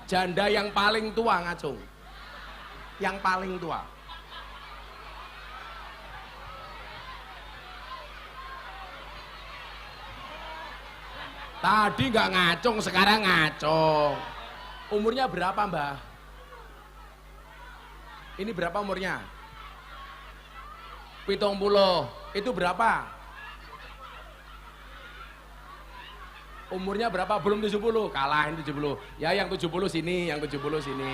Janda yang paling tua ngacung. Yang paling tua. Tadi nggak ngacung, sekarang ngacung. Umurnya berapa, Mbah? Ini berapa umurnya? 70. Itu berapa? Umurnya berapa? Belum 70. Kalahin 70. Ya yang 70 sini, yang 70 sini.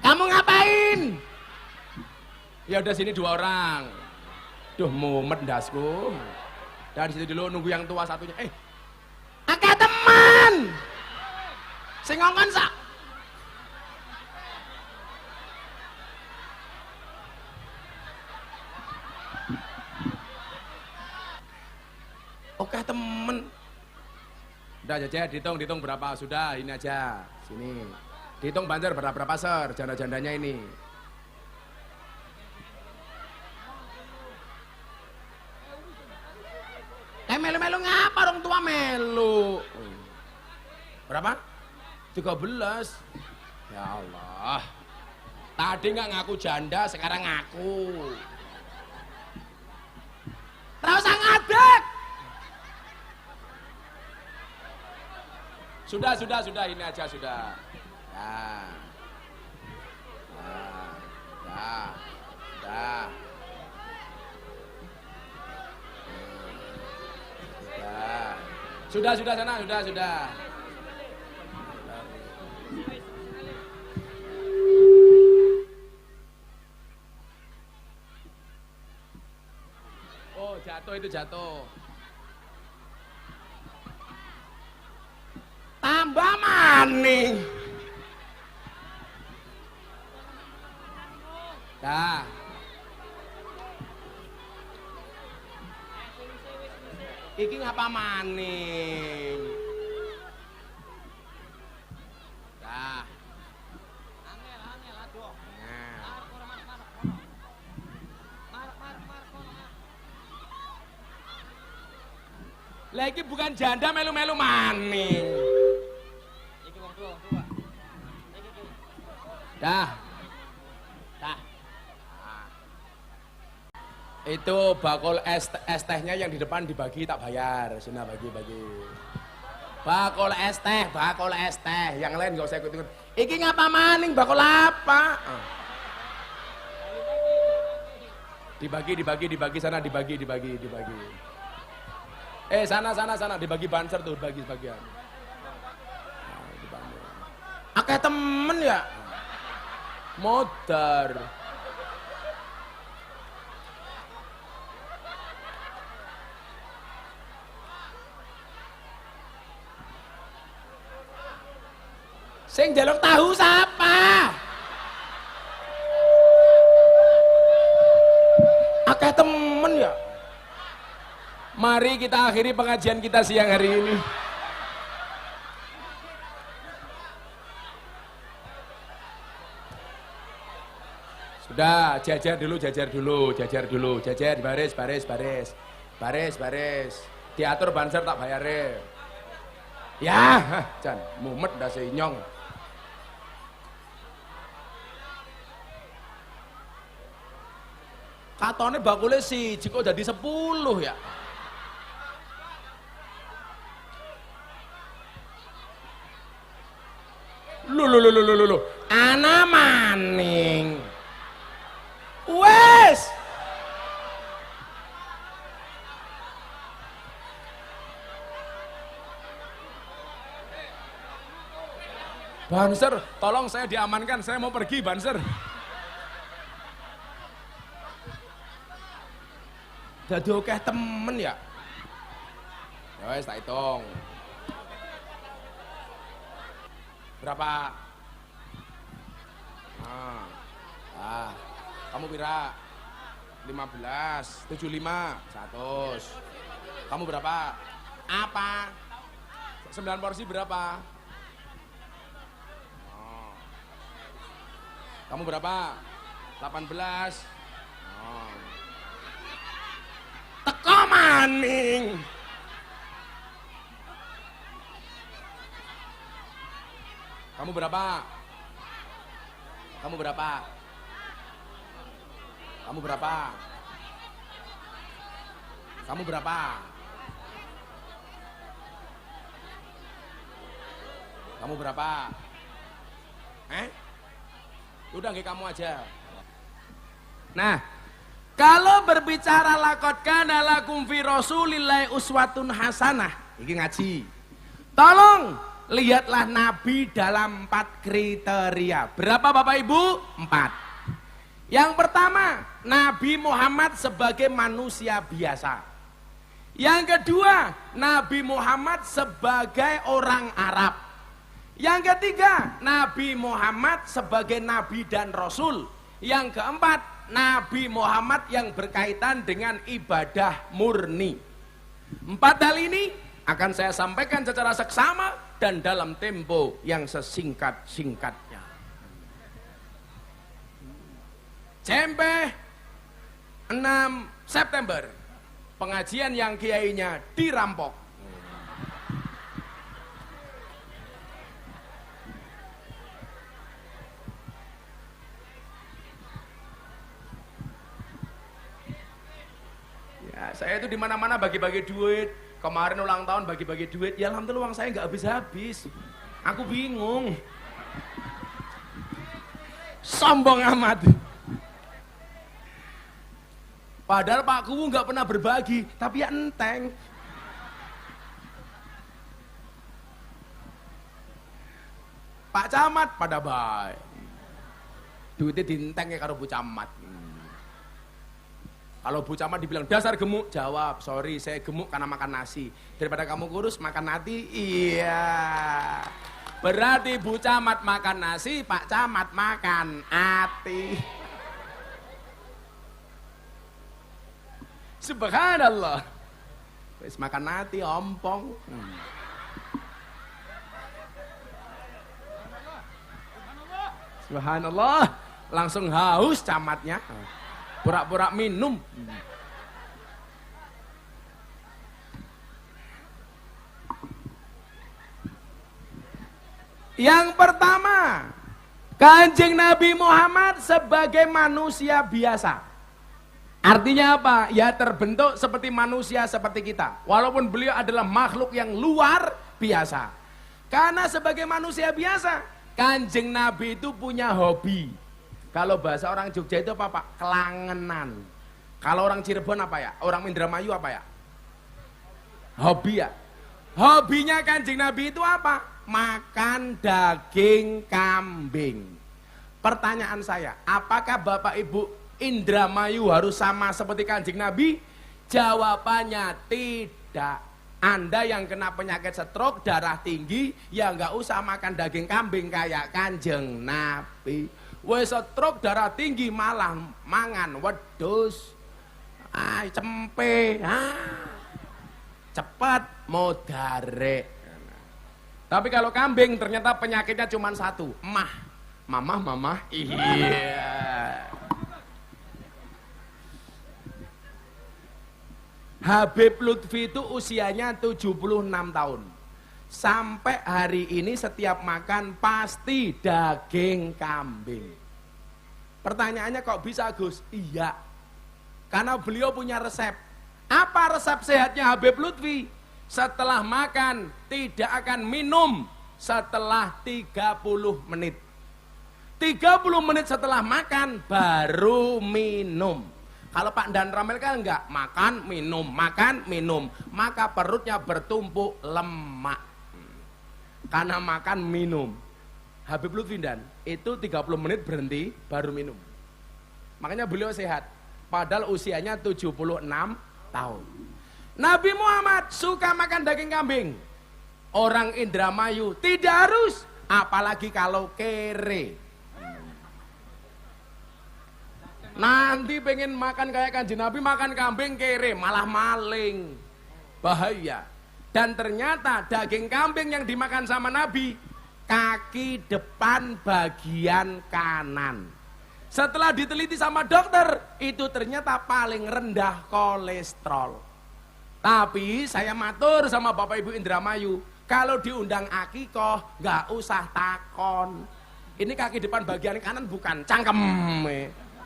Kamu ngapain? Ya udah sini 2 orang. Duh, mumet dasku. Dari situ dulu nunggu yang tua satunya. Akeh teman. Sing ngongkon sak. Oke temen. Udah aja dihitung berapa sudah ini aja sini. Dihitung banjar berapa ser janda-jandanya ini. Melu-melu ngapa orang tua melu? Berapa? 13. Ya Allah. Tadi nggak ngaku janda, sekarang ngaku. Terus ngadek. Sudah, ini aja sudah. Sudah sana, sudah. Oh, jatuh. Tambah maning. Dah. Iki ngapa maning? Dah. Angel aduh. Lah iki bukan janda melu-melu maning. Iki wong tua. Iki. Dah. Itu bakul es tehnya yang di depan dibagi tak bayar. Sini bagi. Bakul es teh. Yang lain nggak usah ikut. Iki ngapa maning bakul apa? Dibagi sana dibagi. Sana dibagi banser tuh bagi sebagian. Akeh temen ya. Modar. Sing jaluk tahu siapa? Akeh temen ya. Mari kita akhiri pengajian kita siang hari ini. Sudah, jajar dulu. Jajar baris. Diatur banser tak bayare. Ya, Jan, mumet dah senyong. Katone bakule siji kok jadi 10 ya. Lu. Ana maning. Wes. Banser, tolong saya diamankan, saya mau pergi Banser. Dadi akeh temen ya. Ya wes tak hitung. Berapa? Kamu pira? 15, 75, 100. Kamu berapa? Apa? 9 porsi berapa? Kamu berapa? 18. Teko maning. Kamu berapa? Kamu berapa? Kamu berapa? Kamu berapa? Kamu berapa? Udah nggak kamu aja. Nah, kalau berbicara laqad kana lakum fi rasulillahi uswatun hasanah, ini ngaji. Tolong lihatlah Nabi dalam 4 kriteria. Berapa Bapak Ibu? 4. Yang pertama, Nabi Muhammad sebagai manusia biasa. Yang kedua, Nabi Muhammad sebagai orang Arab. Yang ketiga, Nabi Muhammad sebagai Nabi dan Rasul. Yang keempat, Nabi Muhammad yang berkaitan dengan ibadah murni. 4 hal ini akan saya sampaikan secara seksama dan dalam tempo yang sesingkat-singkatnya. Cempe 6 September, pengajian yang kiainya dirampok. Ya, saya itu di mana-mana bagi-bagi duit. Kemarin ulang tahun bagi-bagi duit, ya alhamdulillah uang saya nggak habis-habis. Aku bingung. Sombong amat. Padahal Pak Kuwu nggak pernah berbagi, tapi ya enteng. Pak Camat pada baik. Duitnya dienteng ya karo Bu Camat. Kalau Bu Camat dibilang dasar gemuk, jawab, sorry saya gemuk karena makan nasi. Daripada kamu kurus makan nasi, iya. Berarti Bu Camat makan nasi, Pak Camat makan ati. Subhanallah. Wis makan ati ompong. Subhanallah. Langsung haus camatnya. Pura-pura minum. Yang pertama, Kanjeng Nabi Muhammad sebagai manusia biasa. Artinya apa? Ya terbentuk seperti manusia seperti kita. Walaupun beliau adalah makhluk yang luar biasa. Karena sebagai manusia biasa, Kanjeng Nabi itu punya hobi. Kalau bahasa orang Jogja itu apa Pak? Kelangenan. Kalau orang Cirebon apa ya? Orang Indramayu apa ya? Hobi ya. Hobinya Kanjeng Nabi itu apa? Makan daging kambing. Pertanyaan saya, apakah Bapak Ibu Indramayu harus sama seperti Kanjeng Nabi? Jawabannya tidak. Anda yang kena penyakit stroke, darah tinggi, ya nggak usah makan daging kambing kayak Kanjeng Nabi. Wes stroke darah tinggi malah mangan wedhus, cempe, cepat modare. Tapi kalau kambing ternyata penyakitnya cuma satu, mamah, iya. Habib Lutfi itu usianya 76 tahun. Sampai hari ini setiap makan pasti daging kambing. Pertanyaannya kok bisa Gus? Iya. Karena beliau punya resep. Apa resep sehatnya Habib Lutfi? Setelah makan tidak akan minum setelah 30 menit. 30 menit setelah makan baru minum. Kalau Pak Dan Ramel kan enggak, makan, minum, maka perutnya bertumpuk lemak. Karena makan, minum. Habib Lutfi Dan, itu 30 menit berhenti, baru minum. Makanya beliau sehat, padahal usianya 76 tahun. Nabi Muhammad suka makan daging kambing. Orang Indramayu tidak harus, apalagi kalau kere. Nanti pengen makan kayak Kanjeng Nabi, makan kambing kere, malah maling. Bahaya. Dan ternyata daging kambing yang dimakan sama Nabi, kaki depan bagian kanan. Setelah diteliti sama dokter, itu ternyata paling rendah kolesterol. Tapi saya matur sama Bapak Ibu Indramayu, Kalau diundang akikoh, nggak usah takon. Ini kaki depan bagian kanan bukan cangkem.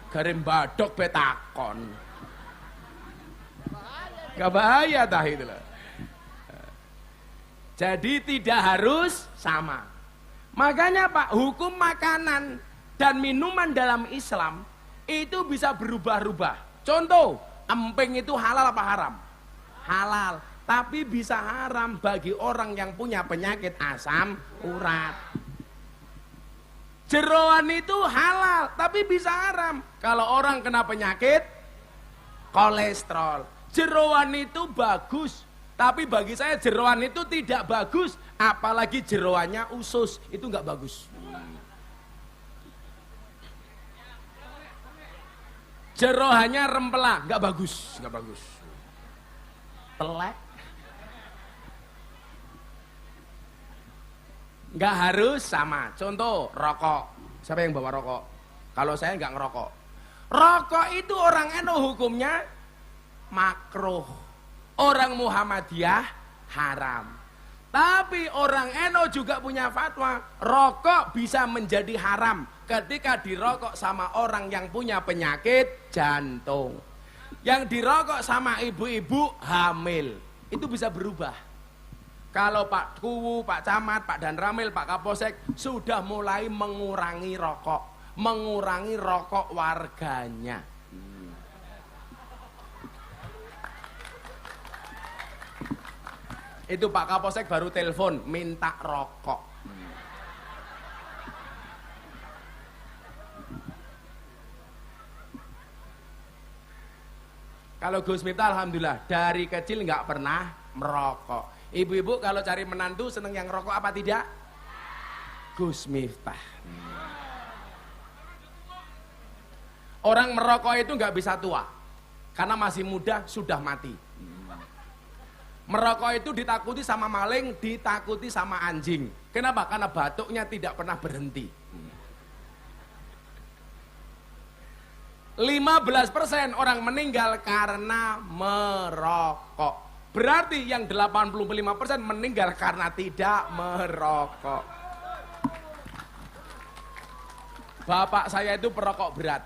Garim badok betakon. Gak bahaya tah itu loh. Jadi tidak harus sama. Makanya Pak, hukum makanan dan minuman dalam Islam itu bisa berubah-ubah. Contoh, emping itu halal apa haram? Halal. Tapi bisa haram bagi orang yang punya penyakit asam urat. Jeroan itu halal, tapi bisa haram kalau orang kena penyakit kolesterol. Jeroan itu bagus, tapi bagi saya jeroan itu tidak bagus, apalagi jeroannya usus, itu nggak bagus. Jeroannya rempela, nggak bagus, nggak bagus. Telek. Nggak harus sama. Contoh rokok. Siapa yang bawa rokok? Kalau saya nggak ngerokok. Rokok itu orang NU hukumnya makruh. Orang Muhammadiyah haram. Tapi orang NU juga punya fatwa, rokok bisa menjadi haram ketika dirokok sama orang yang punya penyakit jantung. Yang dirokok sama ibu-ibu hamil. Itu bisa berubah. Kalau Pak Kuwu, Pak Camat, Pak Danramil, Pak Kapolsek sudah mulai mengurangi rokok warganya. Itu Pak Kapolsek baru telepon minta rokok. Kalau Gus Miftah alhamdulillah dari kecil nggak pernah merokok. Ibu-ibu kalau cari menantu seneng yang rokok apa tidak? Gus Miftah. Orang merokok itu nggak bisa tua karena masih muda sudah mati. Merokok itu ditakuti sama maling, ditakuti sama anjing. Kenapa? Karena batuknya tidak pernah berhenti. 15% orang meninggal karena merokok. Berarti yang 85% meninggal karena tidak merokok. Bapak saya itu perokok berat.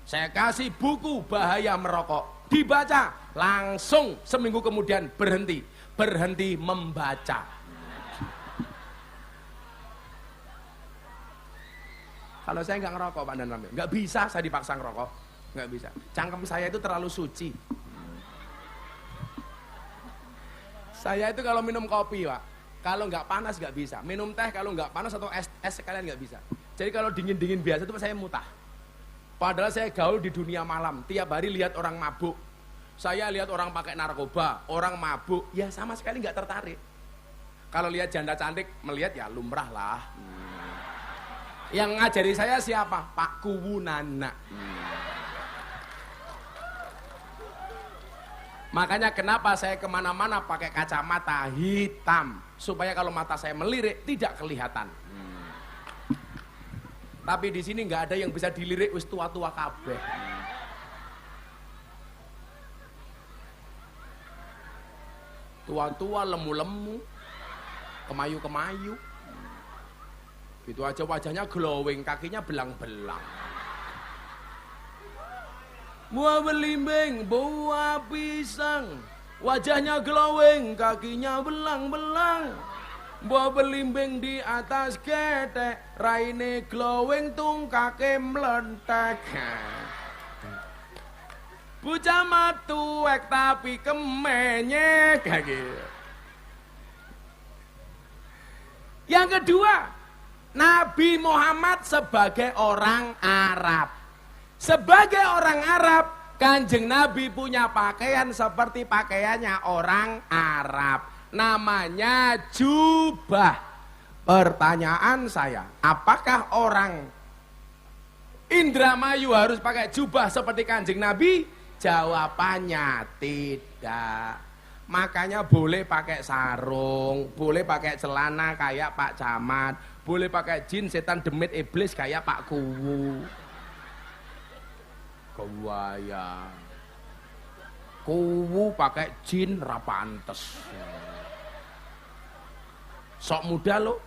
Saya kasih buku bahaya merokok. Dibaca, langsung seminggu kemudian berhenti membaca. Kalau saya nggak ngerokok Pak Dan Ramil, nggak bisa saya dipaksa ngerokok, nggak bisa. Cangkem saya itu terlalu suci. Saya itu kalau minum kopi Pak, kalau nggak panas nggak bisa. Minum teh kalau nggak panas atau es sekalian nggak bisa. Jadi kalau dingin biasa itu saya mutah. Padahal saya gaul di dunia malam, tiap hari lihat orang mabuk. Saya lihat orang pakai narkoba, orang mabuk, ya sama sekali nggak tertarik. Kalau lihat janda cantik, melihat ya lumrah lah. Yang ngajari saya siapa? Pak Kuwu Nana. Makanya kenapa saya kemana-mana pakai kacamata hitam, supaya kalau mata saya melirik tidak kelihatan. Tapi di sini nggak ada yang bisa dilirik, wis tua-tua kabeh. Tua-tua, lemu-lemu, kemayu-kemayu. Itu aja wajahnya glowing, kakinya belang-belang. Buah belimbing, buah pisang, wajahnya glowing, kakinya belang-belang. Buah belimbing di atas ketek, raine glowing, tungkake mlentek. Bocah matuek tapi kemenyek gitu. Yang kedua, Nabi Muhammad sebagai orang Arab. Sebagai orang Arab, Kanjeng Nabi punya pakaian seperti pakaiannya orang Arab. Namanya jubah. Pertanyaan saya, apakah orang Indramayu harus pakai jubah seperti Kanjeng Nabi? Jawabannya tidak. Makanya boleh pakai sarung, boleh pakai celana kayak Pak Camat, boleh pakai jin setan demit iblis kayak Pak Kuwu. Kewaya. Kuwu pakai jin ra pantes. Sok muda lo.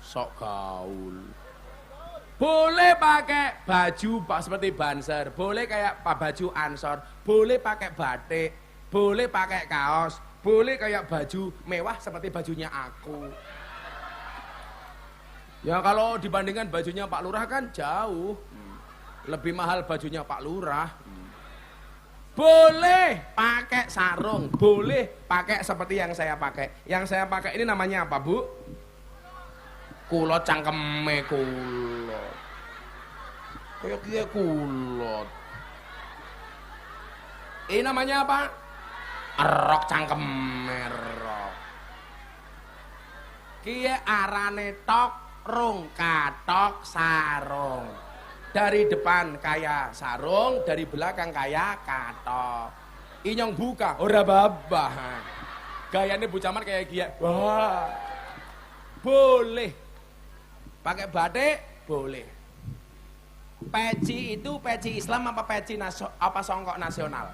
Sok gaul. Boleh pakai baju seperti Banser, boleh kayak baju Ansor, boleh pakai batik, boleh pakai kaos, boleh kayak baju mewah seperti bajunya aku. Ya kalau dibandingkan bajunya Pak Lurah kan jauh. Lebih mahal bajunya Pak Lurah. Boleh pakai sarung, boleh pakai seperti yang saya pakai. Yang saya pakai ini namanya apa, Bu? Kulot cangkeme kulot. Kayak kia kulot. Ini namanya apa? Rok cangkeme rok. Kia arane tok rung katok sarung. Dari depan kayak sarung, dari belakang kayak katok. Inyong buka, ora babah. Gayanya Bu Camat kayak kia. Wah. Boleh. Pakai batik boleh. Peci itu peci Islam apa peci apa songkok nasional?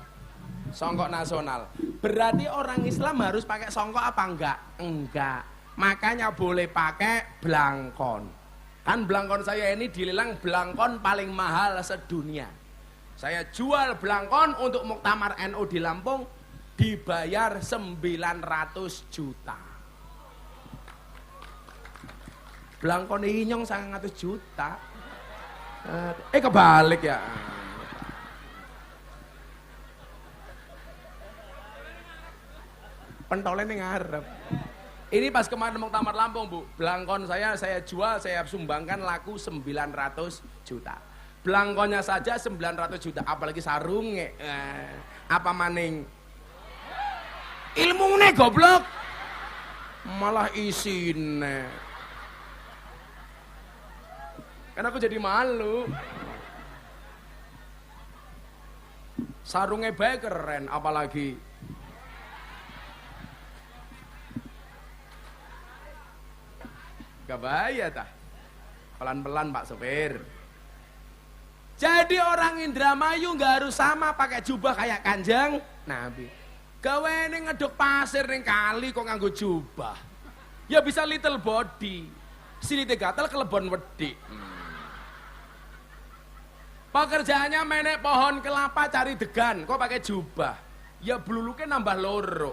Songkok nasional. Berarti orang Islam harus pakai songkok apa enggak? Enggak. Makanya boleh pakai blangkon. Kan blangkon saya ini dilelang blangkon paling mahal sedunia. Saya jual blangkon untuk Muktamar NU di Lampung dibayar 900 juta. Blangkon inyong 100 juta. Kebalik ya. Pentolnya ning ngarep. Ini pas kemarin Muktamar Lampung, Bu. Blangkon saya jual, saya sumbangkan laku 900 juta. Blangkonnya saja 900 juta, apalagi sarungnya. Apa maning? Ilmune goblok. Malah isine. Kan aku jadi malu. Sarungnya baik keren, apalagi. Gak bahaya tah. Pelan-pelan Pak Sopir. Jadi orang Indramayu gak harus sama pakai jubah kayak Kanjeng Nabi. Gawe ini ngeduk pasir ning kali kok nganggo jubah. Ya bisa little body. Sini gatel kelebon wedi. Pekerjaannya menek pohon kelapa cari degan, kok pakai jubah? Ya bluluknya nambah loro.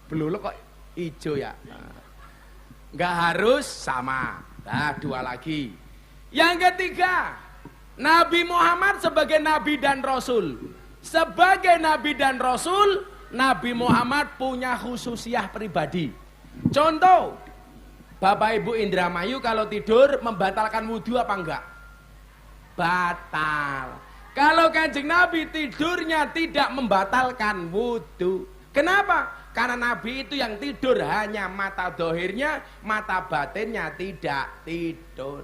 Bluluk kok ijo ya? Nggak harus sama. Nah, 2 lagi. Yang ketiga, Nabi Muhammad sebagai Nabi dan Rasul. Sebagai Nabi dan Rasul, Nabi Muhammad punya khususiyah pribadi. Contoh, Bapak Ibu Indramayu kalau tidur membatalkan wudhu apa enggak? Batal. Kalau Kanjeng Nabi tidurnya tidak membatalkan wudhu. Kenapa? Karena Nabi itu yang tidur hanya mata dohirnya, mata batinnya tidak tidur.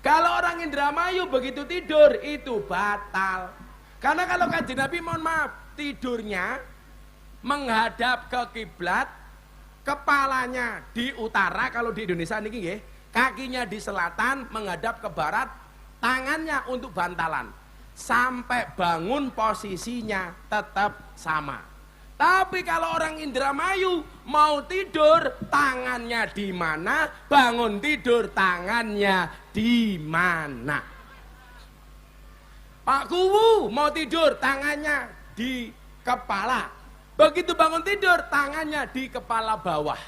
Kalau orang Indramayu begitu tidur itu batal. Karena kalau Kanjeng Nabi mohon maaf tidurnya menghadap ke kiblat, kepalanya di utara kalau di Indonesia niki nggih, kakinya di selatan menghadap ke barat, tangannya untuk bantalan. Sampai bangun posisinya tetap sama. Tapi kalau orang Indramayu mau tidur tangannya di mana, bangun tidur tangannya di mana. Pak Kuwu mau tidur tangannya di kepala. Begitu bangun tidur tangannya di kepala bawah.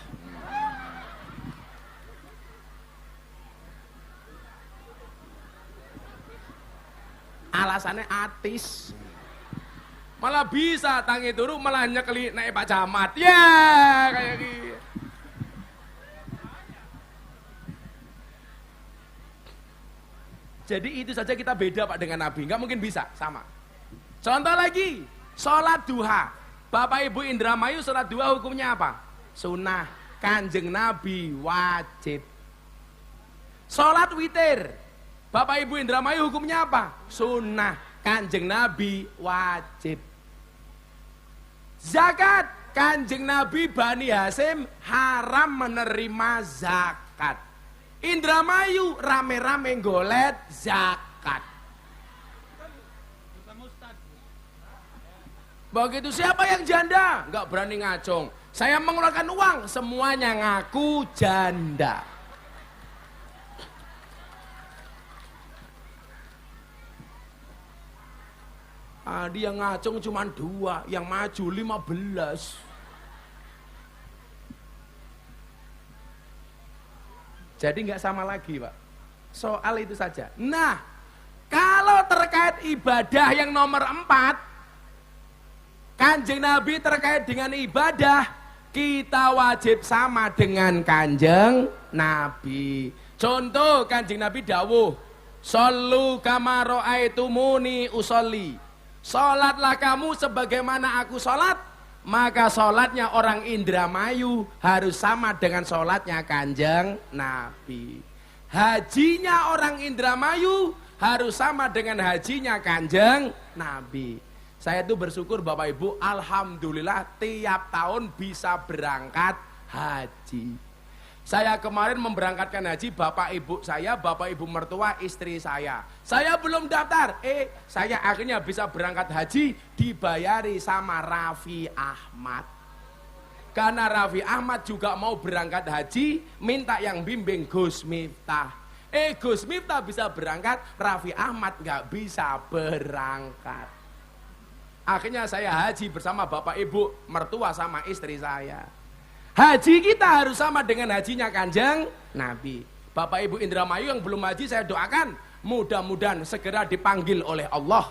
Alasannya atis. Malah bisa tangi turu malah nyekeli naik Pak Camat. Ya kayak gitu. Jadi itu saja kita beda Pak dengan Nabi. Nggak mungkin bisa sama. Contoh lagi, sholat duha. Bapak Ibu Indramayu sholat duha hukumnya apa? Sunnah. Kanjeng Nabi wajib. Sholat witir. Bapak Ibu Indramayu hukumnya apa? Sunnah. Kanjeng Nabi wajib. Zakat. Kanjeng Nabi Bani Hasyim haram menerima zakat. Indramayu rame-rame golet zakat. Begitu siapa yang janda? Nggak berani ngacung. Saya mengeluarkan uang, semuanya ngaku janda. Dia ngacung cuma 2, yang maju 15. Jadi nggak sama lagi, Pak. Soal itu saja. Nah, kalau terkait ibadah yang nomor 4, Kanjeng Nabi terkait dengan ibadah, kita wajib sama dengan Kanjeng Nabi. Contoh Kanjeng Nabi dawuh, "Shollu kama ra'aitumuni usolli." Sholatlah kamu sebagaimana aku sholat. Maka sholatnya orang Indramayu harus sama dengan sholatnya Kanjeng Nabi. Hajinya orang Indramayu harus sama dengan hajinya Kanjeng Nabi. Saya tuh bersyukur Bapak Ibu, alhamdulillah tiap tahun bisa berangkat haji. Saya kemarin memberangkatkan haji bapak ibu saya, bapak ibu mertua istri saya. Saya belum daftar, saya akhirnya bisa berangkat haji dibayari sama Raffi Ahmad. Karena Raffi Ahmad juga mau berangkat haji, minta yang bimbing Gus Miftah. Gus Miftah bisa berangkat, Raffi Ahmad nggak bisa berangkat. Akhirnya saya haji bersama bapak ibu mertua sama istri saya. Haji kita harus sama dengan hajinya Kanjeng Nabi. Bapak Ibu Indramayu yang belum haji saya doakan mudah-mudahan segera dipanggil oleh Allah.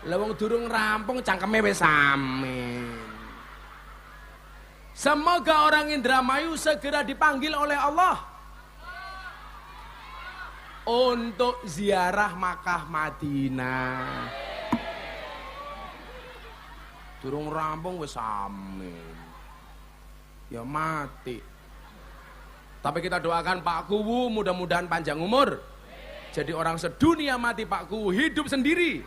Lewung durung rampung cangkeme wis amin. Semoga orang Indramayu segera dipanggil oleh Allah untuk ziarah Makkah Madinah. Durung rampung wis amin. Ya mati. Tapi kita doakan Pak Kuwu mudah-mudahan panjang umur. Jadi orang sedunia mati Pak Kuwu hidup sendiri.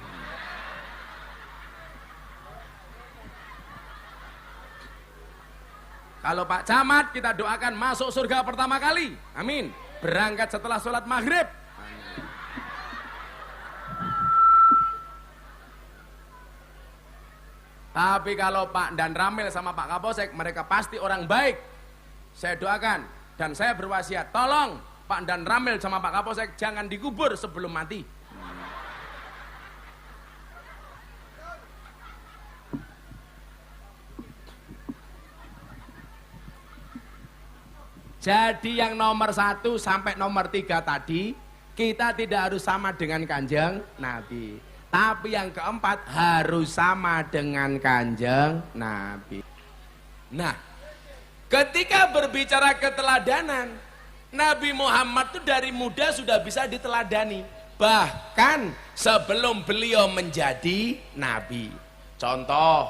Kalau Pak Camat kita doakan masuk surga pertama kali. Amin. Berangkat setelah sholat maghrib. Tapi kalau Pak Dan Ramil sama Pak Kapolsek, mereka pasti orang baik. Saya doakan dan saya berwasiat, tolong Pak Dan Ramil sama Pak Kapolsek jangan dikubur sebelum mati. Jadi yang nomor 1 sampai nomor 3 tadi, kita tidak harus sama dengan Kanjeng Nabi. Tapi yang keempat harus sama dengan Kanjeng Nabi. Nah, ketika berbicara keteladanan, Nabi Muhammad itu dari muda sudah bisa diteladani. Bahkan sebelum beliau menjadi Nabi. Contoh,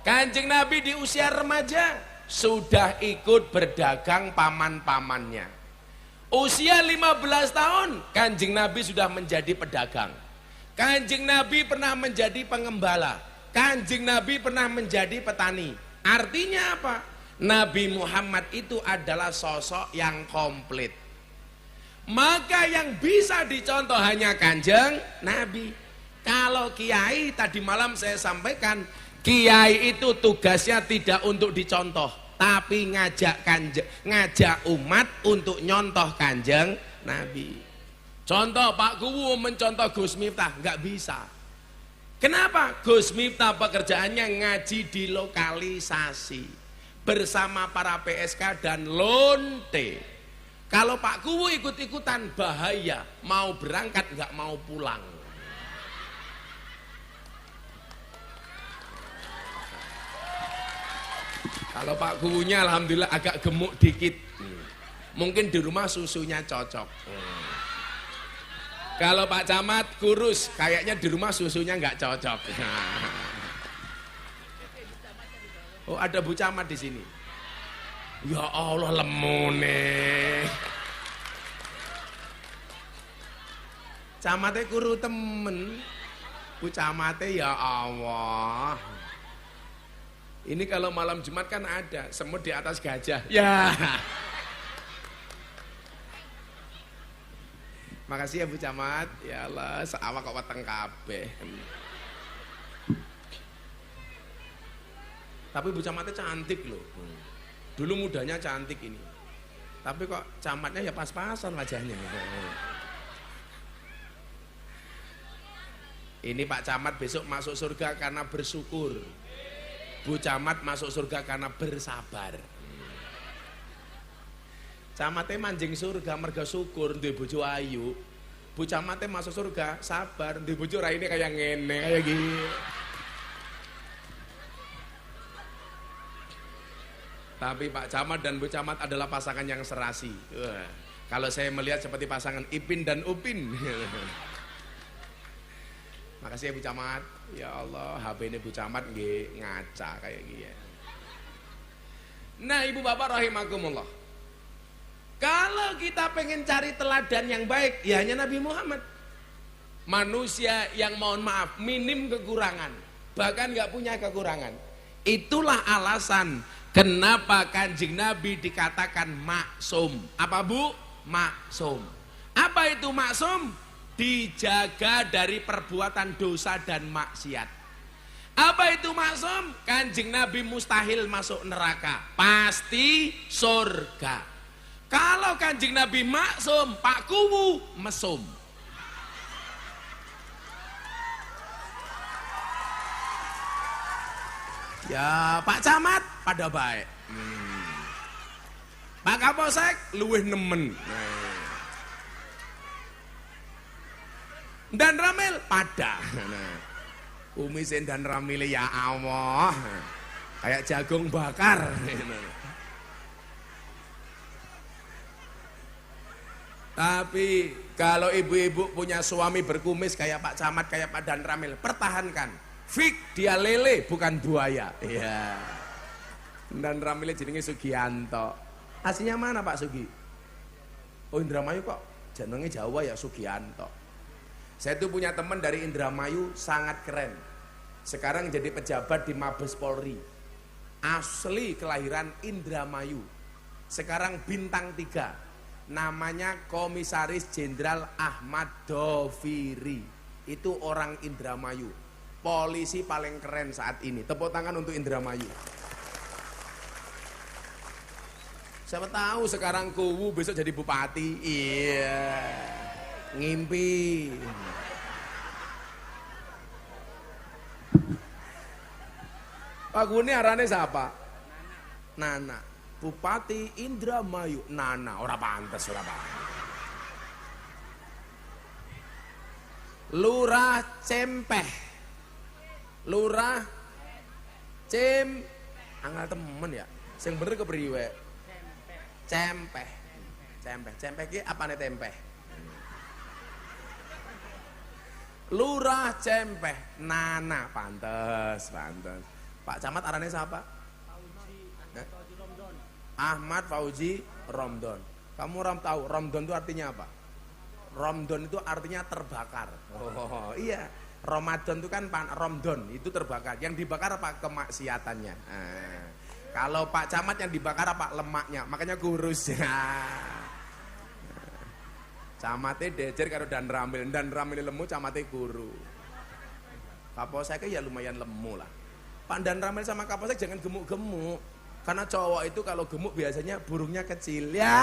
Kanjeng Nabi di usia remaja sudah ikut berdagang paman-pamannya. Usia 15 tahun, Kanjeng Nabi sudah menjadi pedagang. Kanjeng Nabi pernah menjadi pengembala. Kanjeng Nabi pernah menjadi petani. Artinya apa? Nabi Muhammad itu adalah sosok yang komplit. Maka yang bisa dicontoh hanya Kanjeng Nabi. Kalau kiai tadi malam saya sampaikan, kiai itu tugasnya tidak untuk dicontoh, tapi ngajak umat untuk nyontoh Kanjeng Nabi. Contoh Pak Kuwu mencontoh Gus Miftah, nggak bisa. Kenapa? Gus Miftah pekerjaannya ngaji di lokalisasi bersama para PSK dan lonte. Kalau Pak Kuwu ikut-ikutan bahaya, mau berangkat nggak mau pulang. Kalau Pak Kuwunya alhamdulillah agak gemuk dikit, mungkin di rumah susunya cocok. Kalau Pak Camat kurus, kayaknya di rumah susunya nggak cocok. Oh, ada Bu Camat di sini. Ya Allah, lemone. Camate kuru temen. Bu Camate ya Allah. Ini kalau malam Jumat kan ada semut di atas gajah. Ya. Makasih ya Bu Camat. Ya Allah, seawak kok weteng kabeh. Tapi Bu Camatnya cantik loh. Dulu mudanya cantik ini. Tapi kok camatnya ya pas-pasan wajahnya. Ini Pak Camat besok masuk surga karena bersyukur. Bu Camat masuk surga karena bersabar. Camatnya manjing surga merga syukur duwe bojo ayu. Bu Camatnya masuk surga sabar duwe bojo raine kayak ngene kayak gini. Tapi Pak Camat dan Bu Camat adalah pasangan yang serasi. Wah, kalau saya melihat seperti pasangan Ipin dan Upin. Makasih ya Bu Camat. Ya Allah, HP ini Bu Camat nggih ngaca kayak gini. Nah, Ibu Bapak rahimakumullah. Kalau kita pengen cari teladan yang baik, ya hanya Nabi Muhammad. Manusia yang mohon maaf minim kekurangan, bahkan nggak punya kekurangan. Itulah alasan kenapa Kanjeng Nabi dikatakan maksum. Apa Bu? Maksum. Apa itu maksum? Dijaga dari perbuatan dosa dan maksiat. Apa itu maksum? Kanjeng Nabi mustahil masuk neraka, pasti surga. Kalau Kanjeng Nabi maksum, Pak Kuwu mesum. Ya Pak Camat pada baik. Pak Kapolsek luwih nemen. Dan Ramil pada. Kumisin dan Ramil ya Allah. Kayak jagung bakar. Tapi kalau ibu-ibu punya suami berkumis kayak Pak Camat, kayak Pak Dan Ramil, pertahankan. Fik dia lele bukan buaya. Iya. Dan Ramilnya jenenge Sugianto. Aslinya mana Pak Sugi? Oh Indramayu kok. Jenenge Jawa ya Sugianto. Saya tuh punya teman dari Indramayu sangat keren. Sekarang jadi pejabat di Mabes Polri. Asli kelahiran Indramayu. Sekarang bintang 3. Namanya Komisaris Jenderal Ahmad Doviri. Itu orang Indramayu. Polisi paling keren saat ini. Tepuk tangan untuk Indramayu. Siapa tahu sekarang Kuwu besok jadi bupati. Iya. Ngimpi. Pak Guni arane siapa? Nana. Bupati Indramayu. Nana, ora pantes, ora pantes. Lurah Cempeh. Lurah anggal temen ya. Sing bener kepriwe? Cempeh. Cempeh. Cempeh ki apane tempeh? Lurah Cempeh. Nana, pantes, pantes. Pak Camat arane siapa? Fauzi Romdon. Ahmad Fauzi Romdon. Kamu tahu Romdon itu artinya apa? Romdon itu artinya terbakar. Oh iya. Ramadan itu kan Romdon itu terbakar. Yang dibakar apa? Kemaksiatannya. Kalau Pak Camat yang dibakar apa? Lemaknya. Makanya kurus. Camatnya dejer karo Dan Ramil. Dan Ramil lemu, camatnya guru. Kapolsek ya lumayan lemu lah. Pak Dan Ramil sama Kapolsek jangan gemuk-gemuk. Karena cowok itu kalau gemuk biasanya burungnya kecil. Ya.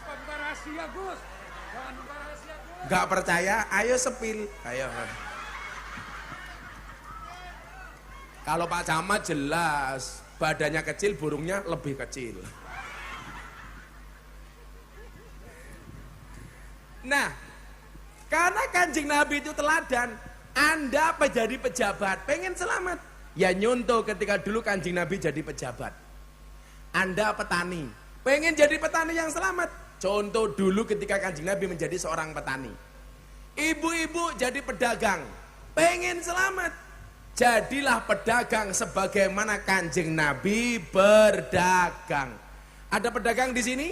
Bukan rahasia, Gus. Jangan buka rahasia, Gus. Gak percaya? Ayo sepil. Ayo. Kalau Pak Camat jelas badannya kecil, burungnya lebih kecil. Nah, karena Kanjeng Nabi itu teladan, Anda jadi pejabat, pengen selamat, ya nyontoh ketika dulu Kanjeng Nabi jadi pejabat. Anda petani, pengen jadi petani yang selamat, contoh dulu ketika Kanjeng Nabi menjadi seorang petani. Ibu-ibu jadi pedagang, pengen selamat, jadilah pedagang sebagaimana Kanjeng Nabi berdagang. Ada pedagang di sini?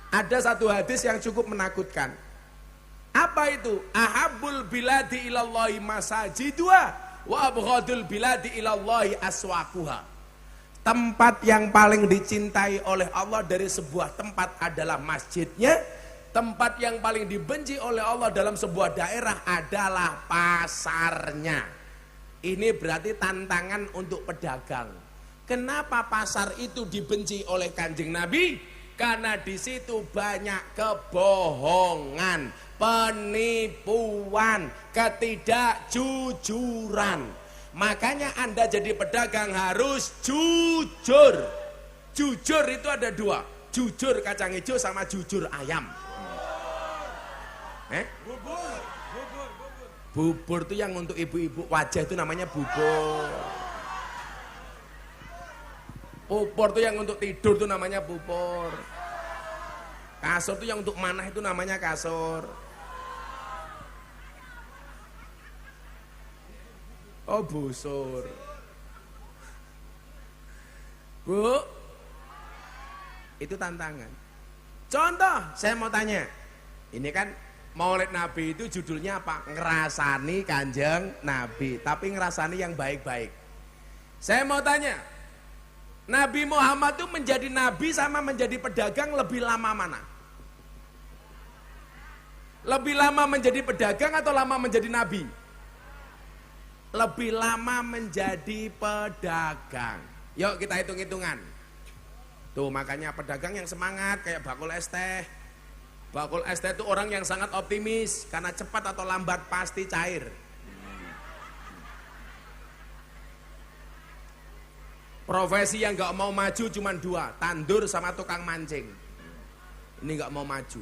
Ada satu hadis yang cukup menakutkan. Apa itu? Ahabbul biladi ilallahi masajidua wa abghadul biladi ilallahi aswaquha. tempat yang paling dicintai oleh Allah dari sebuah tempat adalah masjidnya. Tempat yang paling dibenci oleh Allah dalam sebuah daerah adalah pasarnya. Ini berarti tantangan untuk pedagang. Kenapa pasar itu dibenci oleh Kanjeng Nabi? Karena di situ banyak kebohongan, penipuan, ketidakjujuran. Makanya Anda jadi pedagang harus jujur. Jujur itu ada dua, jujur kacang hijau sama jujur ayam. Bubur itu yang untuk ibu-ibu wajah itu namanya bubur. Pupur itu yang untuk tidur itu namanya pupur. Kasur itu yang untuk manah itu namanya kasur. Oh busur. Bu, itu tantangan. Contoh, saya mau tanya. Ini kan Maulid Nabi itu judulnya apa? Ngerasani Kanjeng Nabi. Tapi ngerasani yang baik-baik. Saya mau tanya. Nabi Muhammad itu menjadi nabi sama menjadi pedagang lebih lama mana? Lebih lama menjadi pedagang atau lama menjadi nabi? Lebih lama menjadi pedagang. Yuk kita hitung-hitungan. Tuh makanya pedagang yang semangat kayak bakul es teh. Bakul es teh itu orang yang sangat optimis karena cepat atau lambat pasti cair. Profesi yang gak mau maju cuma dua, tandur sama tukang mancing. Ini gak mau maju.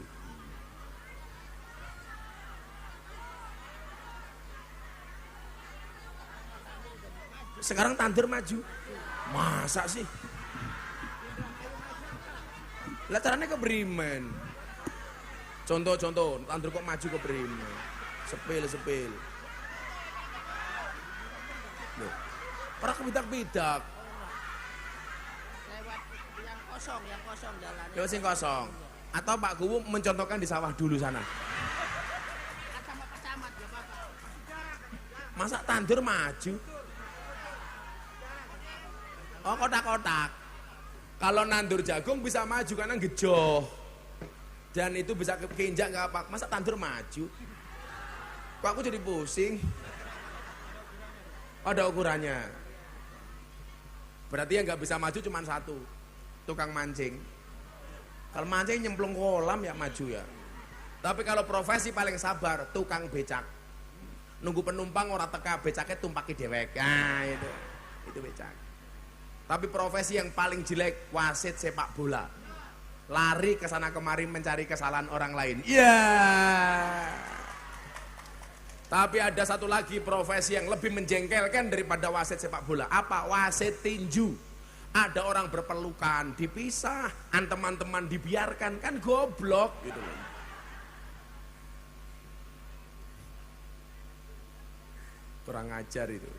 Sekarang tandur maju. Masa sih? Lah caranya ke Bremen. Contoh, tandur kok maju ke Bremen. Sepil. Loh, para kebidak-bidak. Yang kosong jalannya. Lewat sing kosong. Atau Pak Guwu mencontohkan di sawah dulu sana. Sama pecamat ya Bapak. Masa tandur maju? Oh kotak-kotak. Kalau nandur jagung bisa maju karena gejoh. Dan itu bisa keinjak nggak apa. Masa tandur maju? Kok aku jadi pusing? Ada ukurannya. Berarti yang nggak bisa maju cuma satu. Tukang mancing. Kalau mancing nyemplung kolam ya maju ya. Tapi kalau profesi paling sabar tukang becak. Nunggu penumpang orang teka becaknya tumpaki dewek. Nah itu becak. Tapi profesi yang paling jelek wasit sepak bola. Lari ke sana kemari mencari kesalahan orang lain. Iya. Tapi ada satu lagi profesi yang lebih menjengkelkan daripada wasit sepak bola. Apa? Wasit tinju. Ada orang berpelukan, dipisah, teman-teman dibiarkan, kan goblok gitu loh. Kurang ajar itu.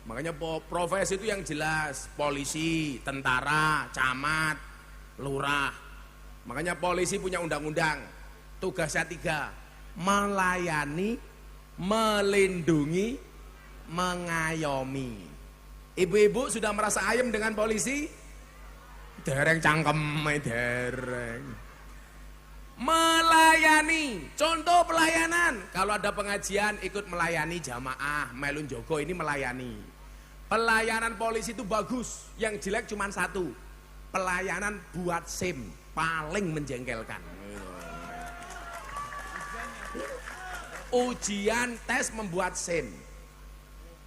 Makanya profesi itu yang jelas, polisi, tentara, camat, lurah. Makanya polisi punya undang-undang, tugasnya 3, melayani, melindungi, mengayomi. Ibu-ibu sudah merasa ayem dengan polisi? Dereng cangkem, dereng. Melayani, contoh pelayanan. Kalau ada pengajian ikut melayani jamaah, melun jogo ini melayani. Pelayanan polisi itu bagus, yang jelek cuma satu. Pelayanan buat SIM, paling menjengkelkan. Ujian tes membuat SIM.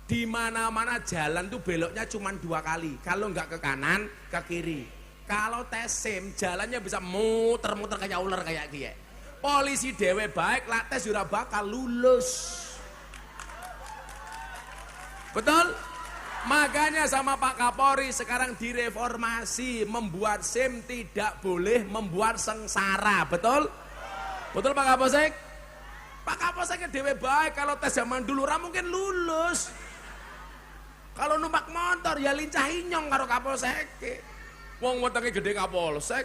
Di mana-mana jalan tuh beloknya cuma 2 kali. Kalau nggak ke kanan, ke kiri. Kalau tes SIM jalannya bisa muter-muter kayak ular kayak dia. Polisi dewe baik, lah tes jura bakal lulus. Betul? Makanya sama Pak Kapolri sekarang direformasi, membuat SIM tidak boleh membuat sengsara. Betul? Betul Pak Kapolsek? Pak Kapolseknya dewe baik, kalau tes zaman dulu mungkin lulus. Kalau numpak motor ya lincah inyong karo Kapolsek. Wong wetenge gede Kapolsek.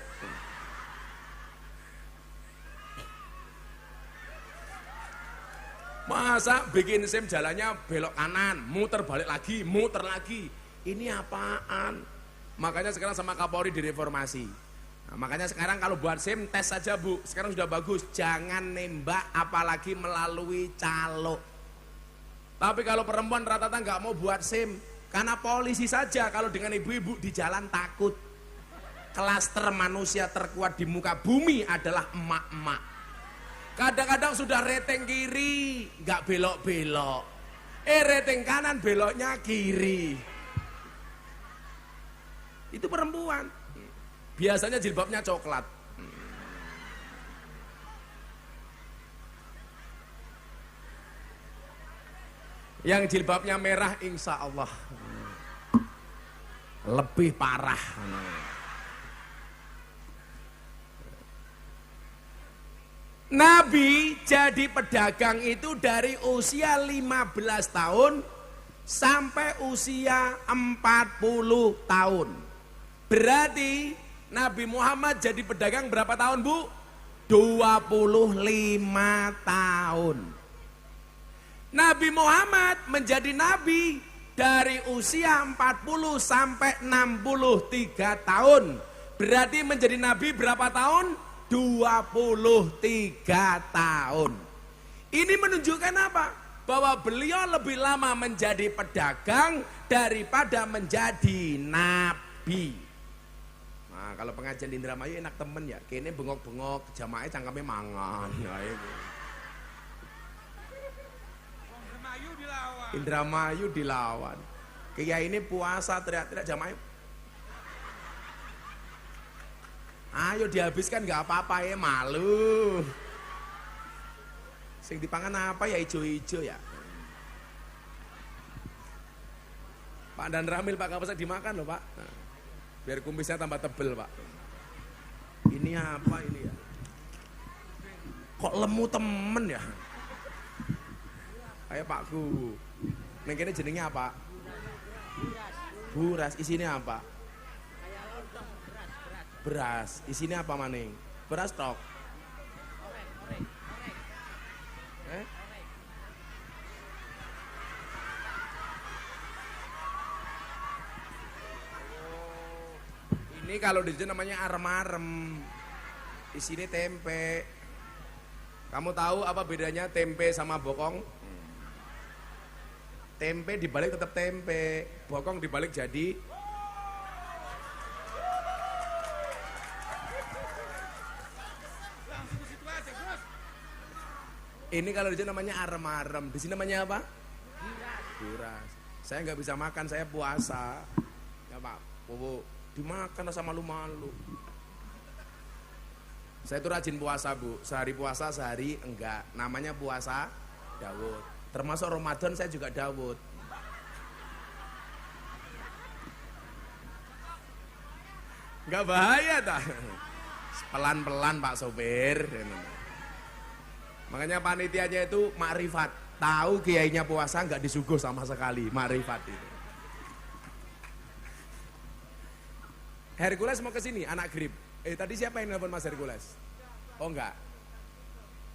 Masa bikin SIM jalannya belok kanan, muter balik lagi, muter lagi. Ini apaan? Makanya sekarang sama Kapolri direformasi. Nah, makanya sekarang kalau buat SIM tes saja Bu. Sekarang sudah bagus. Jangan nembak apalagi melalui calo. Tapi kalau perempuan rata-rata nggak mau buat SIM. Karena polisi saja kalau dengan ibu-ibu di jalan takut. Klaster manusia terkuat di muka bumi adalah emak-emak. Kadang-kadang sudah reteng kiri, nggak belok-belok. Reteng kanan beloknya kiri. Itu perempuan. Biasanya jilbabnya coklat. Yang jilbabnya merah insya Allah lebih parah. Nabi jadi pedagang itu dari usia 15 tahun sampai usia 40 tahun. Berarti Nabi Muhammad jadi pedagang berapa tahun Bu? 25 tahun. Nabi Muhammad menjadi nabi dari usia 40 sampai 63 tahun. Berarti menjadi nabi berapa tahun? 23 tahun. Ini menunjukkan apa? Bahwa beliau lebih lama menjadi pedagang daripada menjadi nabi. Nah, kalau pengajian di Indramayu enak temen ya. Kene bengok-bengok, jamaahnya cangkeme mangan. Nah, itu. Indramayu dilawan. Kiai ini puasa teriak-teriak jamaahnya. Ayo dihabiskan nggak apa-apa ya, malu. Sing dipangan apa ya, ijo-ijo ya. Pak Dan Ramil, Pak Kapolsek dimakan loh Pak. Nah, biar kumisnya tambah tebel Pak. Ini apa ini ya? Kok lemu temen ya? Ayo Pakku. Neng kene jenenge apa? Buras. Isinya apa? Beras. Isinya apa maning? Beras tok. Ini kalau di sini namanya arem-arem. Isinya tempe. Kamu tahu apa bedanya tempe sama bokong? Tempe dibalik tetap tempe, bokong dibalik jadi ini kalau di sini namanya arem-arem, di sini namanya apa? Buras. Saya nggak bisa makan, saya puasa. Ya Pak, Bu, dimakan rasa malu-malu. Saya tuh rajin puasa Bu, sehari puasa sehari enggak. Namanya puasa Daud. Termasuk Ramadan saya juga Daud. Enggak bahaya dah. Pelan-pelan Pak Sopir. Makanya panitianya itu makrifat. Tahu kiainya puasa nggak disuguh sama sekali, makrifat itu. Hercules mau ke sini, anak grip. Tadi siapa yang nelpon Mas Hercules? Oh enggak.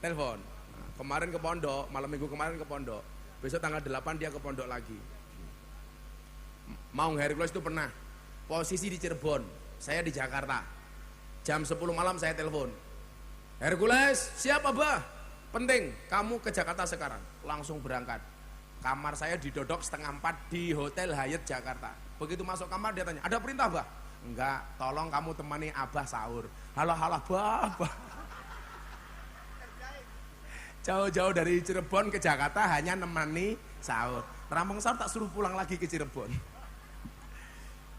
Telepon. Nah, kemarin ke pondok, malam minggu kemarin ke pondok. Besok tanggal 8 dia ke pondok lagi. Maung Hercules itu pernah posisi di Cirebon, saya di Jakarta. Jam 10 malam saya telepon. Hercules, siapa Bah? Penting, kamu ke Jakarta sekarang. Langsung berangkat. Kamar saya didodok 3:30 di Hotel Hyatt Jakarta. Begitu masuk kamar dia tanya, ada perintah Bah? Enggak, tolong kamu temani Abah sahur. Halah Bah. Jauh-jauh dari Cirebon ke Jakarta hanya nemani sahur. Rampung sahur tak suruh pulang lagi ke Cirebon.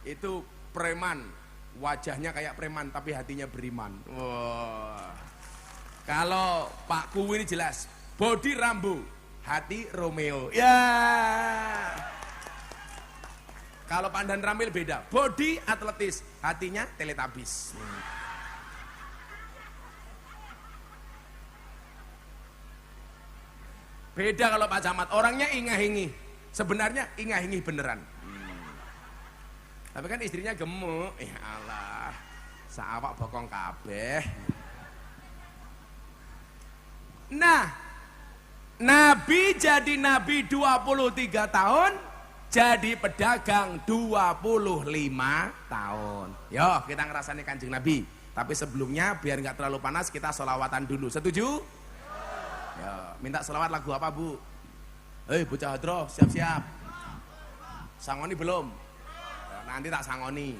Itu preman, wajahnya kayak preman tapi hatinya beriman. Wah. Kalau Pak Kuwi ini jelas, body Rambo, hati Romeo. Ya. Kalau Pak Dan Ramil beda, body atletis, hatinya Teletubbies. Beda kalau Pak Camat, orangnya ingah-ingih, sebenarnya ingah-ingih beneran. Tapi kan istrinya gemuk, ya Allah, saawak bokong kabeh. Nah, Nabi jadi Nabi 23 tahun, jadi pedagang 25 tahun. Yo, kita ngerasani Kanjeng Nabi. Tapi sebelumnya biar nggak terlalu panas, kita sholawatan dulu. Setuju? Yo, minta sholawat lagu apa, Bu? Hei, bocah hadroh, siap-siap. Sangoni belum? Yo, nanti tak sangoni.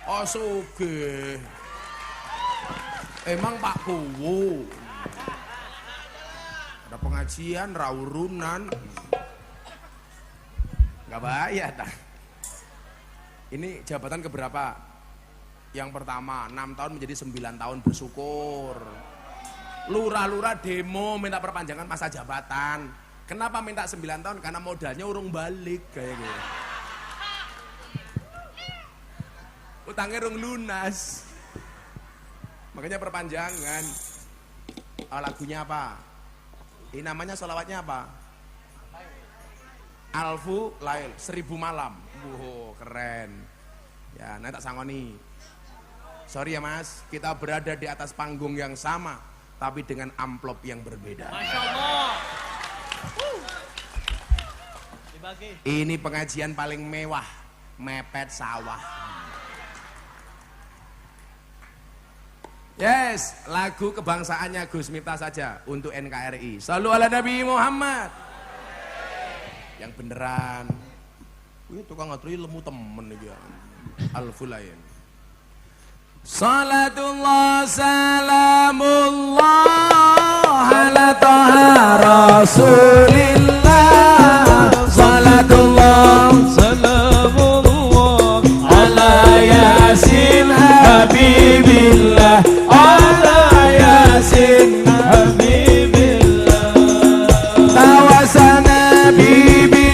Oh, sugih. Emang Pak Kuwu. Ada pengajian, rawurunan. Gak bayar tak. Ini jabatan keberapa? Yang pertama 6 tahun menjadi 9 tahun, bersyukur. Lurah-lurah demo minta perpanjangan masa jabatan. Kenapa minta 9 tahun? Karena modalnya urung balik kayak gitu. Utangnya urung lunas. Makanya perpanjangan. Lagunya apa? Ini namanya sholawatnya apa? Alfu Lail, 1000 malam. Wow, keren. Ya, nanti tak sangoni. Sorry ya Mas, kita berada di atas panggung yang sama, tapi dengan amplop yang berbeda. Masya Allah. Dibagi. Ini pengajian paling mewah, mepet sawah. Yes, lagu kebangsaannya Gus Miftah saja untuk NKRI. Shallu ala Nabi Muhammad. Yang beneran. Wih, tukang ngaturi lemu temen iki ya. Al-Fulayan. Salatullah salamullah ala taha Rasulillah. Salatullah salamullah ala Yasin Habibillah. Ala Yasin Habibillah. Tawasana bibi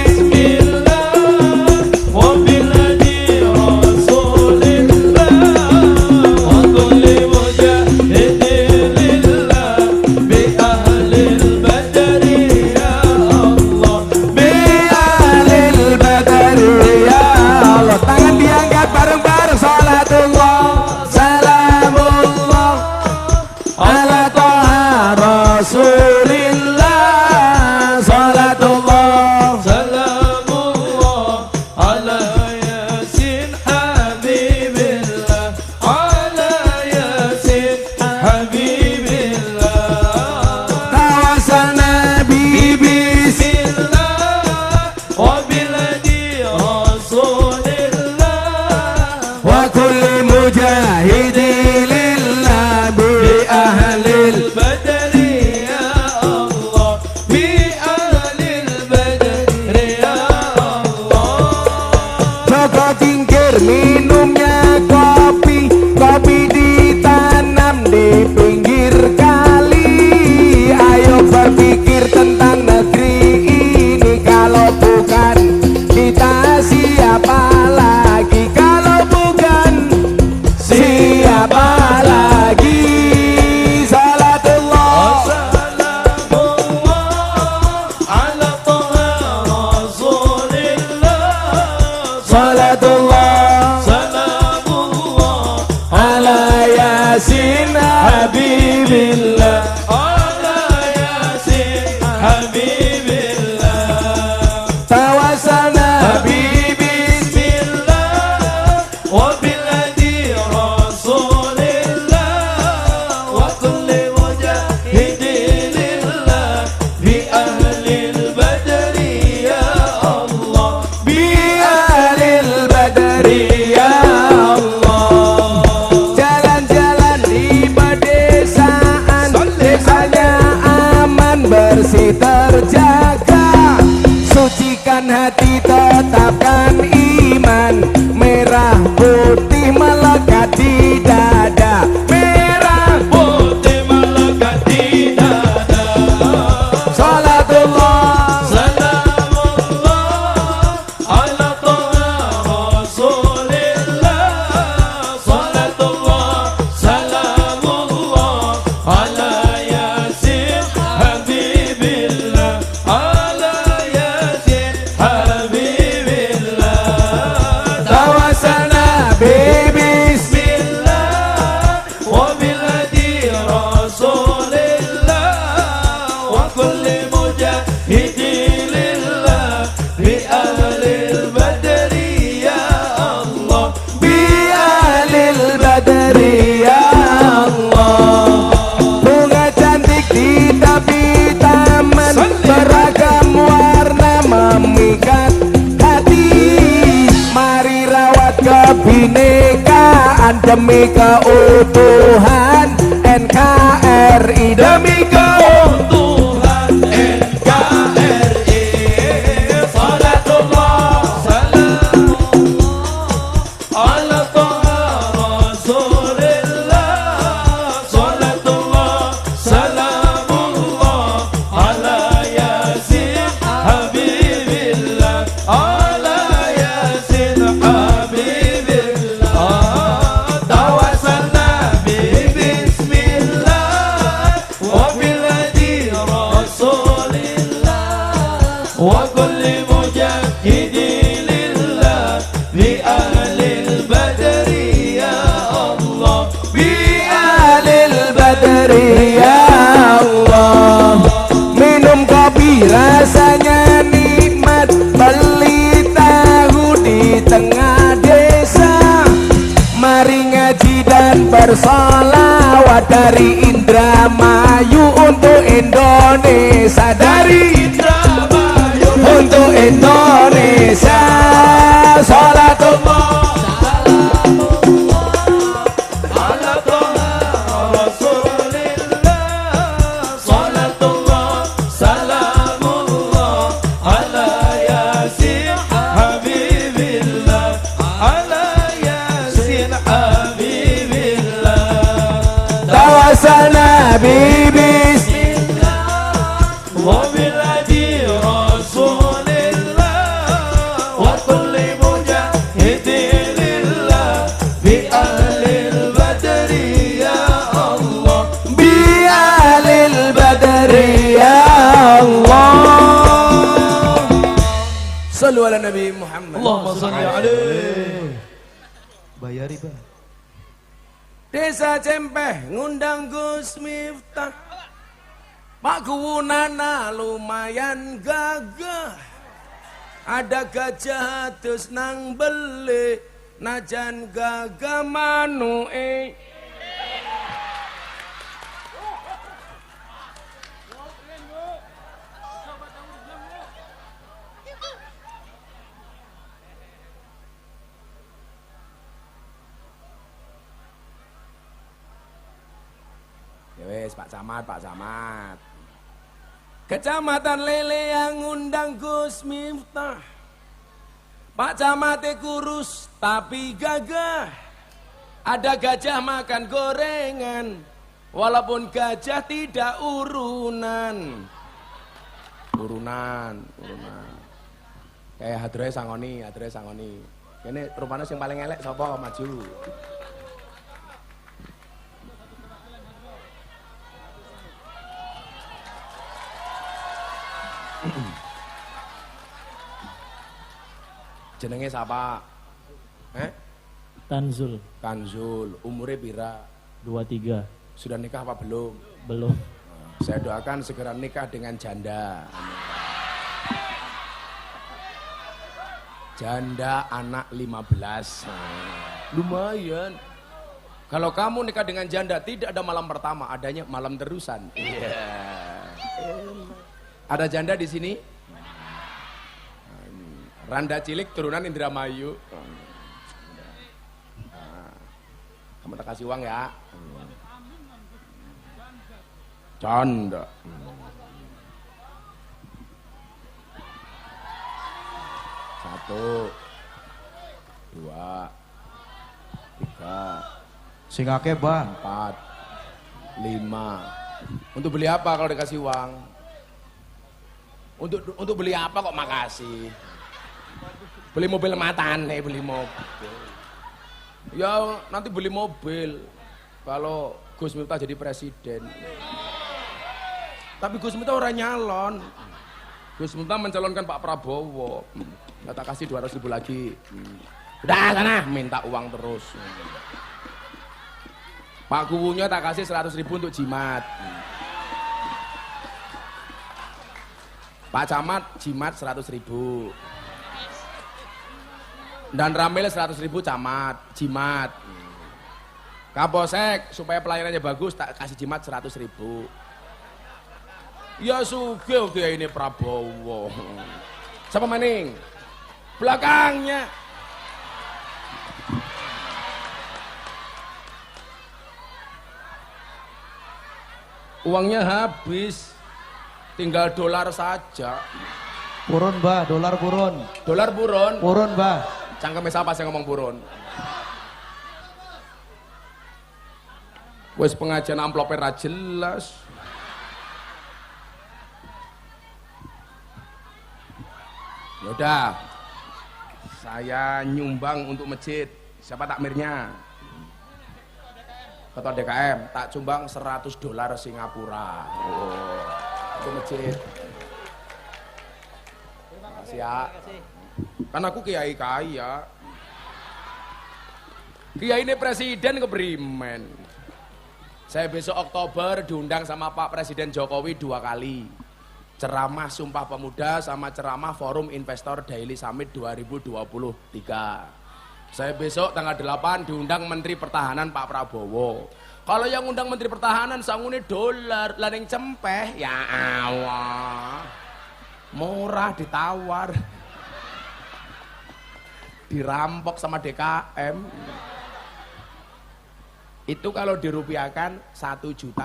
demi keutuhan NKRI, demi keutuhan NKRI. Salatullah salamullah ala taha rasulillah. Salatullah salamullah ala yasin habibillah. Ala yasin habibillah. Tawassalna bi bismillah wa bil hadi rasulillah wa kulli mujahidin lillah bi ahlil badri ya Allah, bi ahlil badri ya Allah. Minum kopi rasanya nikmat, beli tahu di tengah desa. Mari ngaji dan bersolawat dari Indramayu untuk Indonesia, dari Indramayu untuk Indonesia. Salatullah ala taha rasulillah. Salatullah salamullah ala yasin habibillah. Ala yasin habibillah. Tawassalna bi bismillah wa bil hadi rasulillah wa kulli mujahidin lillah bi ahlil badri ya Allah, bi ahlil badri ya Allah. Sallu ala Nabi Muhammad. Allahumma shalli alaihi. Bayari, Bang. Desa Cempeh ngundang Gus Miftah. Pak Kuwunana lumayan gagah. Ada gajah terus nang beli, najan gagah manue. Ya wes Pak Camat, Pak Camat. Kecamatan Lele yang ngundang Gus Miftah. Pak Camatnya kurus tapi gagah. Ada gajah makan gorengan, walaupun gajah tidak urunan. Urunan. Kayak Hadroe Sangoni. Ini rupanya yang paling elek sapa maju. Jenenge siapa? Tanzul Kanzul. Umurnya pira? 23. Sudah nikah apa belum? Belum. Saya doakan segera nikah dengan janda. Janda anak 15. Lumayan. Kalau kamu nikah dengan janda tidak ada malam pertama, adanya malam terusan. Iya. Ada janda di sini? Randa cilik turunan Indramayu. Kamu tak kasih uang ya? Canda. Satu, dua, tiga, Sing akeh, Bang. 4, 5. Untuk beli apa kalau dikasih uang? Untuk beli apa kok makasih? Beli mobil matan, beli mobil. Ya nanti beli mobil kalau Gus Miftah jadi presiden. Tapi Gus Miftah orang nyalon. Gus Miftah mencalonkan Pak Prabowo. Nah, tak kasih 200.000 lagi. Udah sana minta uang terus. Pak Kuwunya tak kasih 100.000 untuk jimat. Pak Camat jimat 100.000. Dan Ramil 100.000 camat, jimat. Kapolsek supaya pelayanannya bagus tak kasih jimat 100.000. Ya sugih dia ini Prabowo. Siapa maning? Belakangnya. Uangnya habis. Tinggal dolar saja. Purun, Bah, dolar purun. Dolar buron. Purun, Bah. Cangkeme siapa sih ngomong buron? Wes pengajian amplopnya ra jelas. Yaudah, saya nyumbang untuk masjid. Siapa takmirnya? Ketua DKM, tak sumbang $100 Singapura. Oh, untuk masjid. Terima kasih ya. Kan aku kiai kaya. Kiai ini presiden kebrimen. Saya besok Oktober diundang sama Pak Presiden Jokowi 2 kali. Ceramah Sumpah Pemuda sama ceramah Forum Investor Daily Summit 2023. Saya besok tanggal 8 diundang Menteri Pertahanan Pak Prabowo. Kalau yang undang Menteri Pertahanan sangune dolar, lah ning cempeh ya Allah. Murah ditawar. Dirampok sama DKM. Itu kalau dirupiahkan 1.200.000.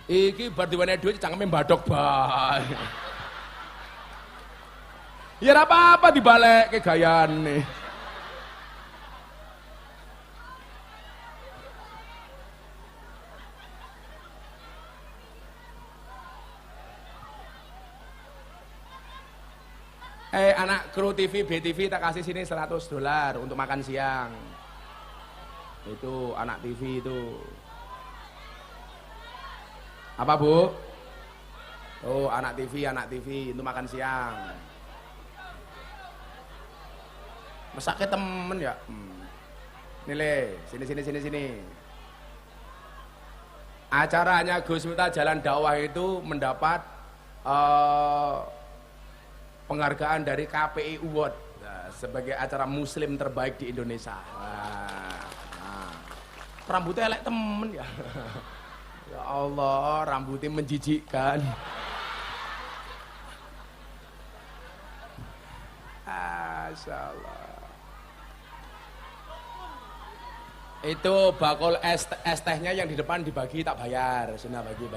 Iki bar diwenehi duit cangkeme mbadok bae. Ya ora apa-apa dibalekke gayane. Anak kru TV, BTV tak kasih sini $100 untuk makan siang. Itu anak TV itu. Apa Bu? Oh anak TV untuk makan siang. Mesake temen ya. Nilai, sini. Acaranya Gus Miftah Jalan Dakwah itu mendapat penghargaan dari KPI Award sebagai acara muslim terbaik di Indonesia. Rambutnya elek temen ya. Ya Allah, rambutnya menjijikkan. Masyaallah. Itu bakul es tehnya yang di depan dibagi tak bayar. Sudah bagi.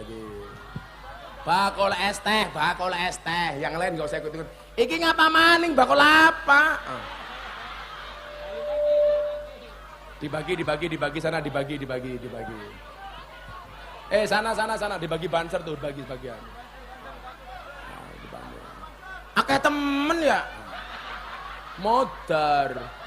Bakul es teh, yang lain gak usah ikut-ikut. Iki ngapa maning bakul apa? Dibagi sana, dibagi. Sana dibagi banser tuh, bagi sebagian. Akeh temen ya. Modar.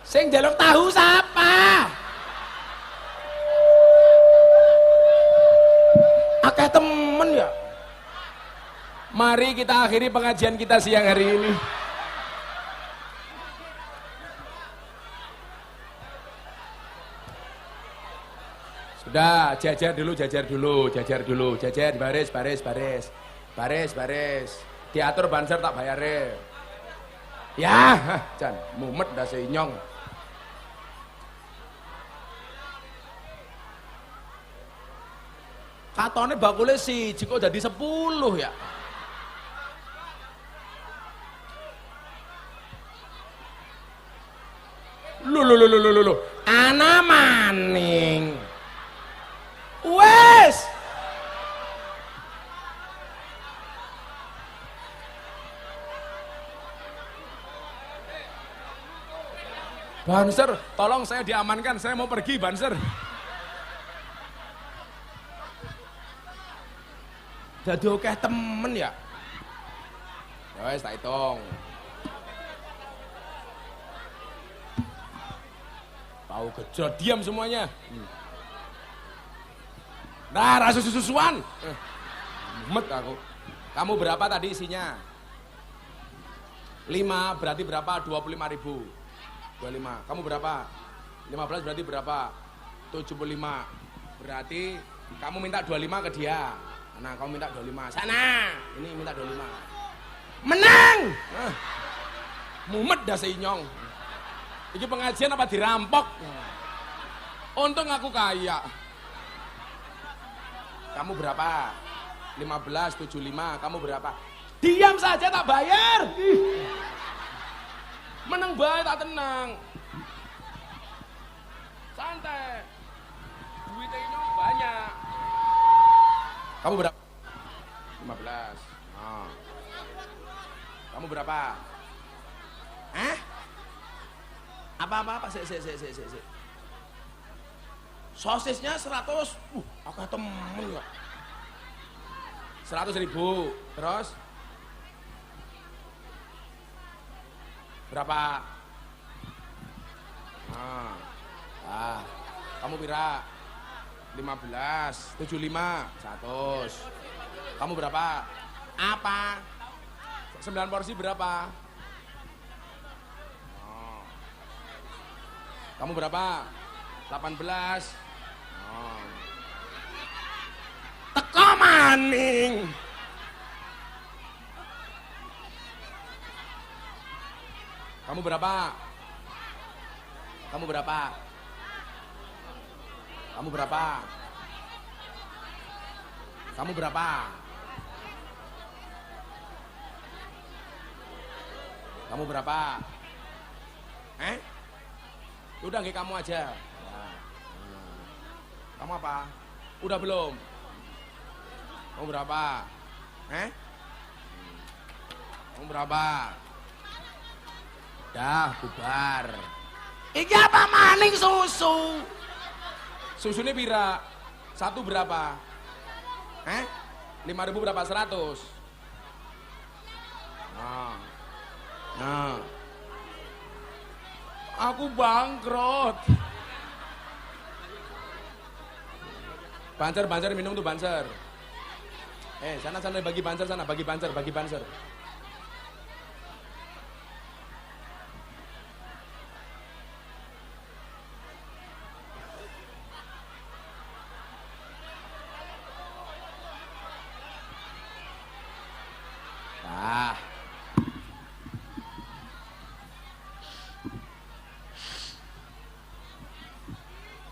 Sing njaluk tahu sapa? Akeh temen ya. Mari kita akhiri pengajian kita siang hari ini. Sudah, jajar dulu, baris. Diatur banser tak bayare. Ya, Jan, mumet dah seinyong. Katone bakule siji kok jadi 10 ya. Lu. Ana maning. Wes. Banser, tolong saya diamankan, saya mau pergi Banser. Jadi oke temen ya. Ya wes tak hitung. Tahu gejot, diam semuanya. Nah, rasa susuan. Mumet aku. Kamu berapa tadi isinya? 5 berarti berapa? 25.000. 25. Kamu berapa? 15 berarti berapa? 75. Berarti kamu minta 25 ke dia. Nah, kamu minta 25. Sana. Ini minta 25. Menang. Mumet dah seinyong. Iki pengajian apa dirampok? Untung aku kaya. Kamu berapa? 15,75. Kamu berapa? Diam saja tak bayar. Meneng bae tak tenang. Santai. Duitnya ini banyak. Kamu berapa? 15. Oh. Kamu berapa? Apa? Sik. Sosisnya 100. Aku temen ya. 100.000. Terus? Berapa? Kamu pira? 15, 75, 100. Kamu berapa? Apa? 9 porsi berapa? Oh. Kamu berapa? 18. Oh. Teko maning. Kamu berapa? Kamu berapa? Kamu berapa? Kamu berapa? Kamu berapa? Udah nggak kamu aja. Kamu apa? Udah belum? Kamu berapa? Kamu berapa? Dah bubar. Iki apa maning susu? Susunya pira? Satu berapa? 5.000 berapa? 100. Nah. Aku bangkrut. Banser minum tuh banser. Sana bagi banser sana, bagi banser.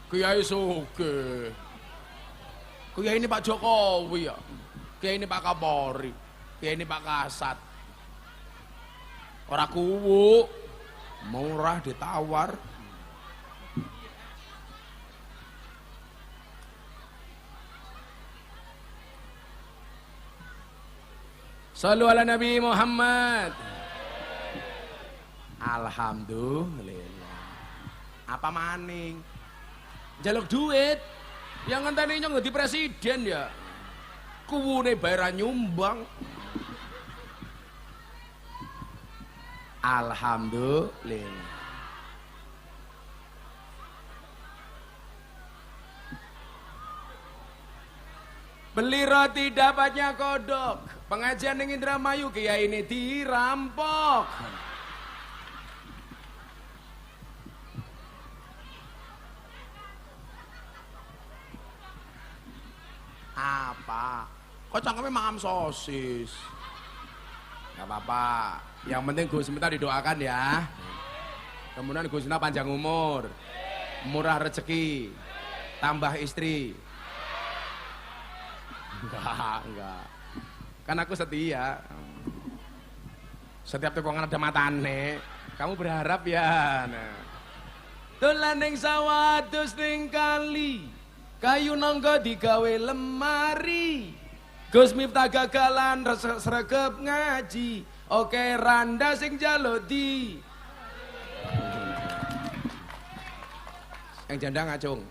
Kiai Suge. Kiai ini Pak Jokowi ya. Kiai ini Pak Kapolri. Kiai ini Pak Kasat. Ora kuwu. Murah ditawar. Shallu ala Nabi Muhammad. Alhamdulillah. Apa maning? Jaluk duit. Yang ngenteni nyong dadi presiden ya. Kuwune bayar nyumbang. Alhamdulillah. Beli roti dapatnya kodok. Pengajian ning Indramayu kiai ini dirampok. Apa? Kok cangkeme mangam sosis? Gak apa-apa. Yang penting Gus minta didoakan ya. Kemudian Gus minta panjang umur, murah rezeki, tambah istri. Enggak. Kan aku setia. Setiap tekongan ada matane. Kamu berharap ya. Nah. Dolan ning sawah dus ning kali. Kayu nangga digawe lemari. Gus Miftah gagalan sregep ngaji. Oke randa sing jalodi. Yang janda ngacung.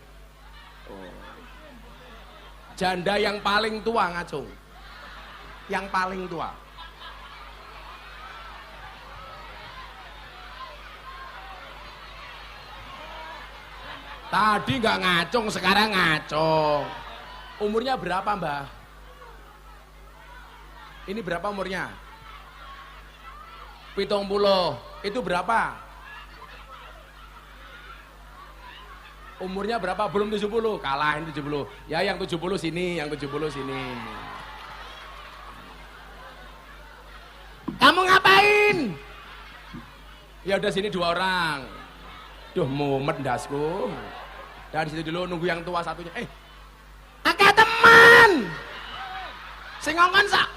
Janda yang paling tua ngacung. Yang paling tua. Tadi nggak ngacung, sekarang ngacung. Umurnya berapa, Mbah? Ini berapa umurnya? 70. Itu berapa? Umurnya berapa? Belum 70. Kalahin 70. Ya yang 70 sini, yang 70 sini. Kamu ngapain? Ya udah sini 2 orang. Duh, mumet ndasku. Dari situ dulu nunggu yang tua satunya. Akeh teman. sing ngongkon sak.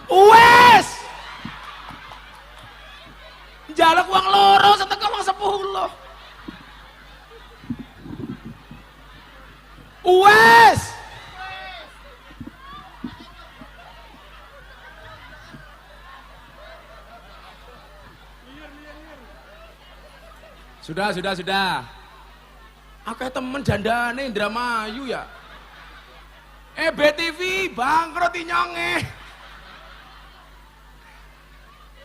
Wes. Njaluk wong loro seteko wong 10. Wes. Sudah. Akeh temen jandane Indramayu ya. BTV bangkrut inyonge.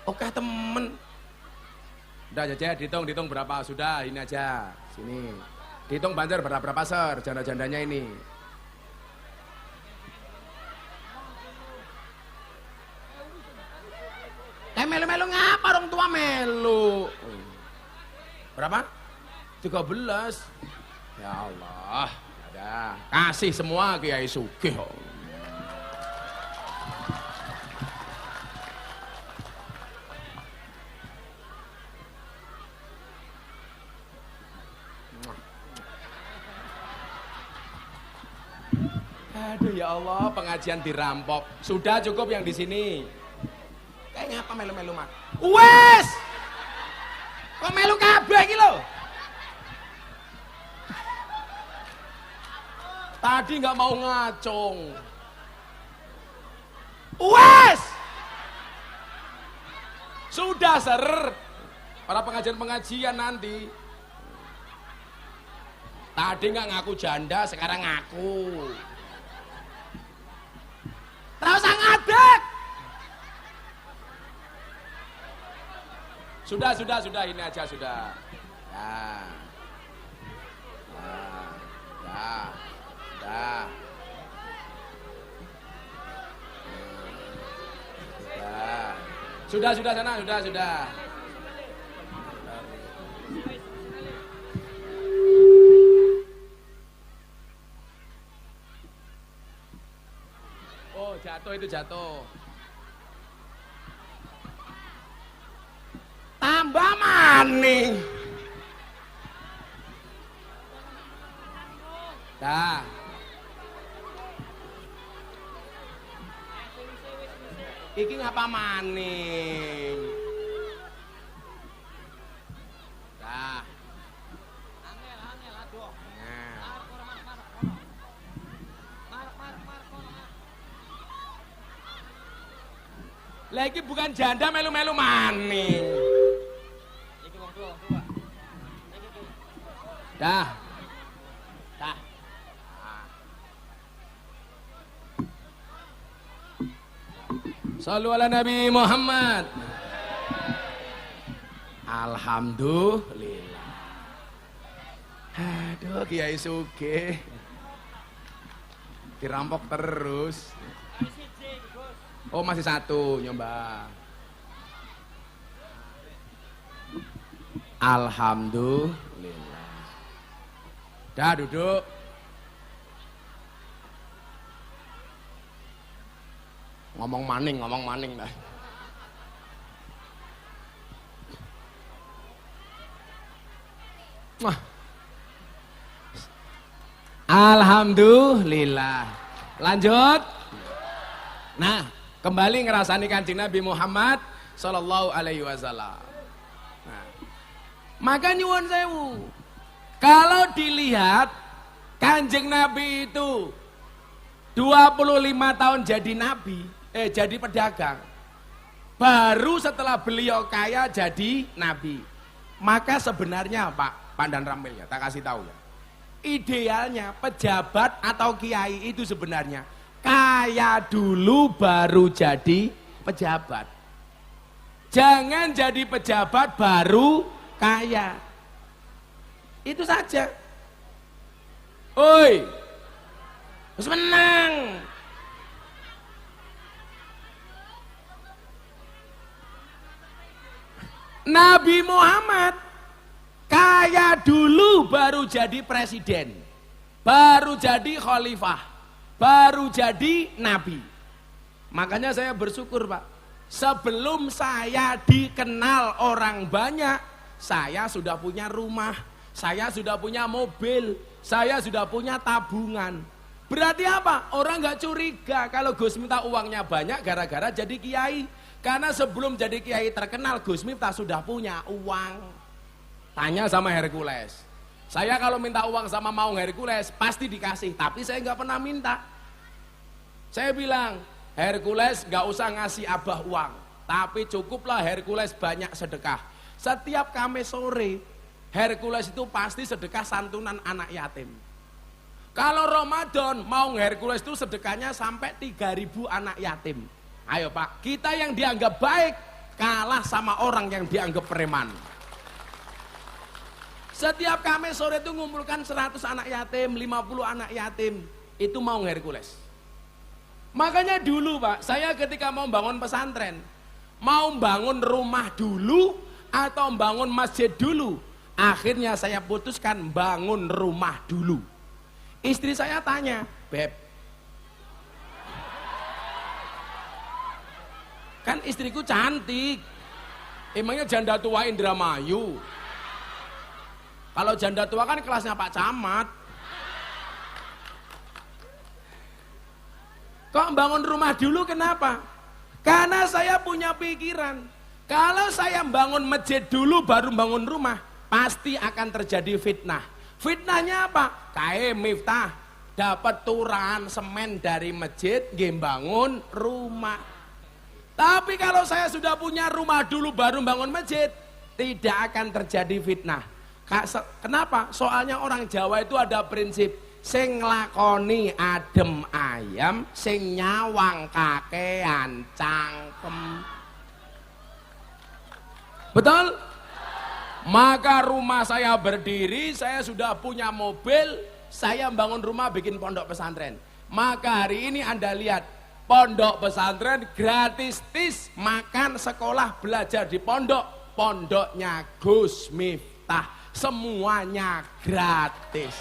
Oke temen. Udah aja dihitung berapa sudah ini aja. Sini. Dihitung banjar berapa ser janda-jandanya ini. Melu-melu ngapa orang tua melu? Berapa? 13. Ya Allah, ada. Kasih semua Kiai Sugih. Aduh ya Allah, pengajian dirampok. Sudah cukup yang di sini. Kayaknya apa melu-melu mak? Wes! Kok melu kabeh iki lho? Tadi nggak mau ngacung. Wes! Sudah ser. Para pengajian nanti. Tadi nggak ngaku janda, sekarang ngaku. Terus ngadeg. Sudah, ini aja sudah. Ya. Sudah sana, sudah. Oh, jatuh. Tambah maning. Dah. Iki ngapa maning? Dah. Angel aduh. Lagi bukan janda melu-melu maning. Dah. Shallu ala Nabi Muhammad. Alhamdulillah. Aduh Kiai Sugih. Dirampok terus. Oh masih satu nyoba. Alhamdulillah. Dah duduk. Ngomong maning dah. Alhamdulillah. Lanjut. Nah, kembali ngerasani Kanjeng Nabi Muhammad sallallahu alaihi wasallam. Nah, maka nyuwun sewu. Kalau dilihat Kanjeng Nabi itu 25 tahun jadi nabi, jadi pedagang. Baru setelah beliau kaya jadi nabi. Maka sebenarnya Pak Pandan Ramil ya, tak kasih tahu ya. Idealnya pejabat atau kiai itu sebenarnya kaya dulu baru jadi pejabat. Jangan jadi pejabat baru kaya. Itu saja. Oi, terus menang. Nabi Muhammad kaya dulu baru jadi presiden, baru jadi khalifah, baru jadi nabi. Makanya saya bersyukur Pak, Sebelum saya dikenal orang banyak, saya sudah punya rumah, saya sudah punya mobil, saya sudah punya tabungan. Berarti apa? Orang nggak curiga kalau Gus Miftah uangnya banyak gara-gara jadi kiai. Karena sebelum jadi kiai terkenal, Gus Miftah sudah punya uang. Tanya sama Hercules. Saya kalau minta uang sama Maung Hercules pasti dikasih, tapi saya nggak pernah minta. Saya bilang, Hercules nggak usah ngasih Abah uang, tapi cukuplah Hercules banyak sedekah. Setiap Kamis sore, Hercules itu pasti sedekah santunan anak yatim. Kalau Ramadan, Maung Hercules itu sedekahnya sampai 3.000 anak yatim. Ayo Pak, kita yang dianggap baik kalah sama orang yang dianggap preman. Setiap Kamis sore itu ngumpulkan 100 anak yatim, 50 anak yatim. Itu Maung Hercules. Makanya dulu Pak, saya ketika mau bangun pesantren, mau bangun rumah dulu atau bangun masjid dulu. Akhirnya saya putuskan bangun rumah dulu. Istri saya tanya, Beb, kan istriku cantik, emangnya janda tua Indramayu? Kalau janda tua kan kelasnya Pak Camat. Kok bangun rumah dulu kenapa? Karena saya punya pikiran, kalau saya bangun masjid dulu baru bangun rumah, pasti akan terjadi fitnah. Fitnahnya apa? Kae Miftah dapat turahan semen dari masjid, nggih bangun rumah. Tapi kalau saya sudah punya rumah dulu baru bangun masjid, tidak akan terjadi fitnah. Kenapa? Soalnya orang Jawa itu ada prinsip, sing nglakoni adem ayam, sing nyawang kakean cangkem. Betul? Maka rumah saya berdiri, saya sudah punya mobil, saya bangun rumah bikin pondok pesantren. Maka hari ini Anda lihat, pondok pesantren gratis tis, makan, sekolah, belajar di pondok, pondoknya Gus Miftah, semuanya gratis.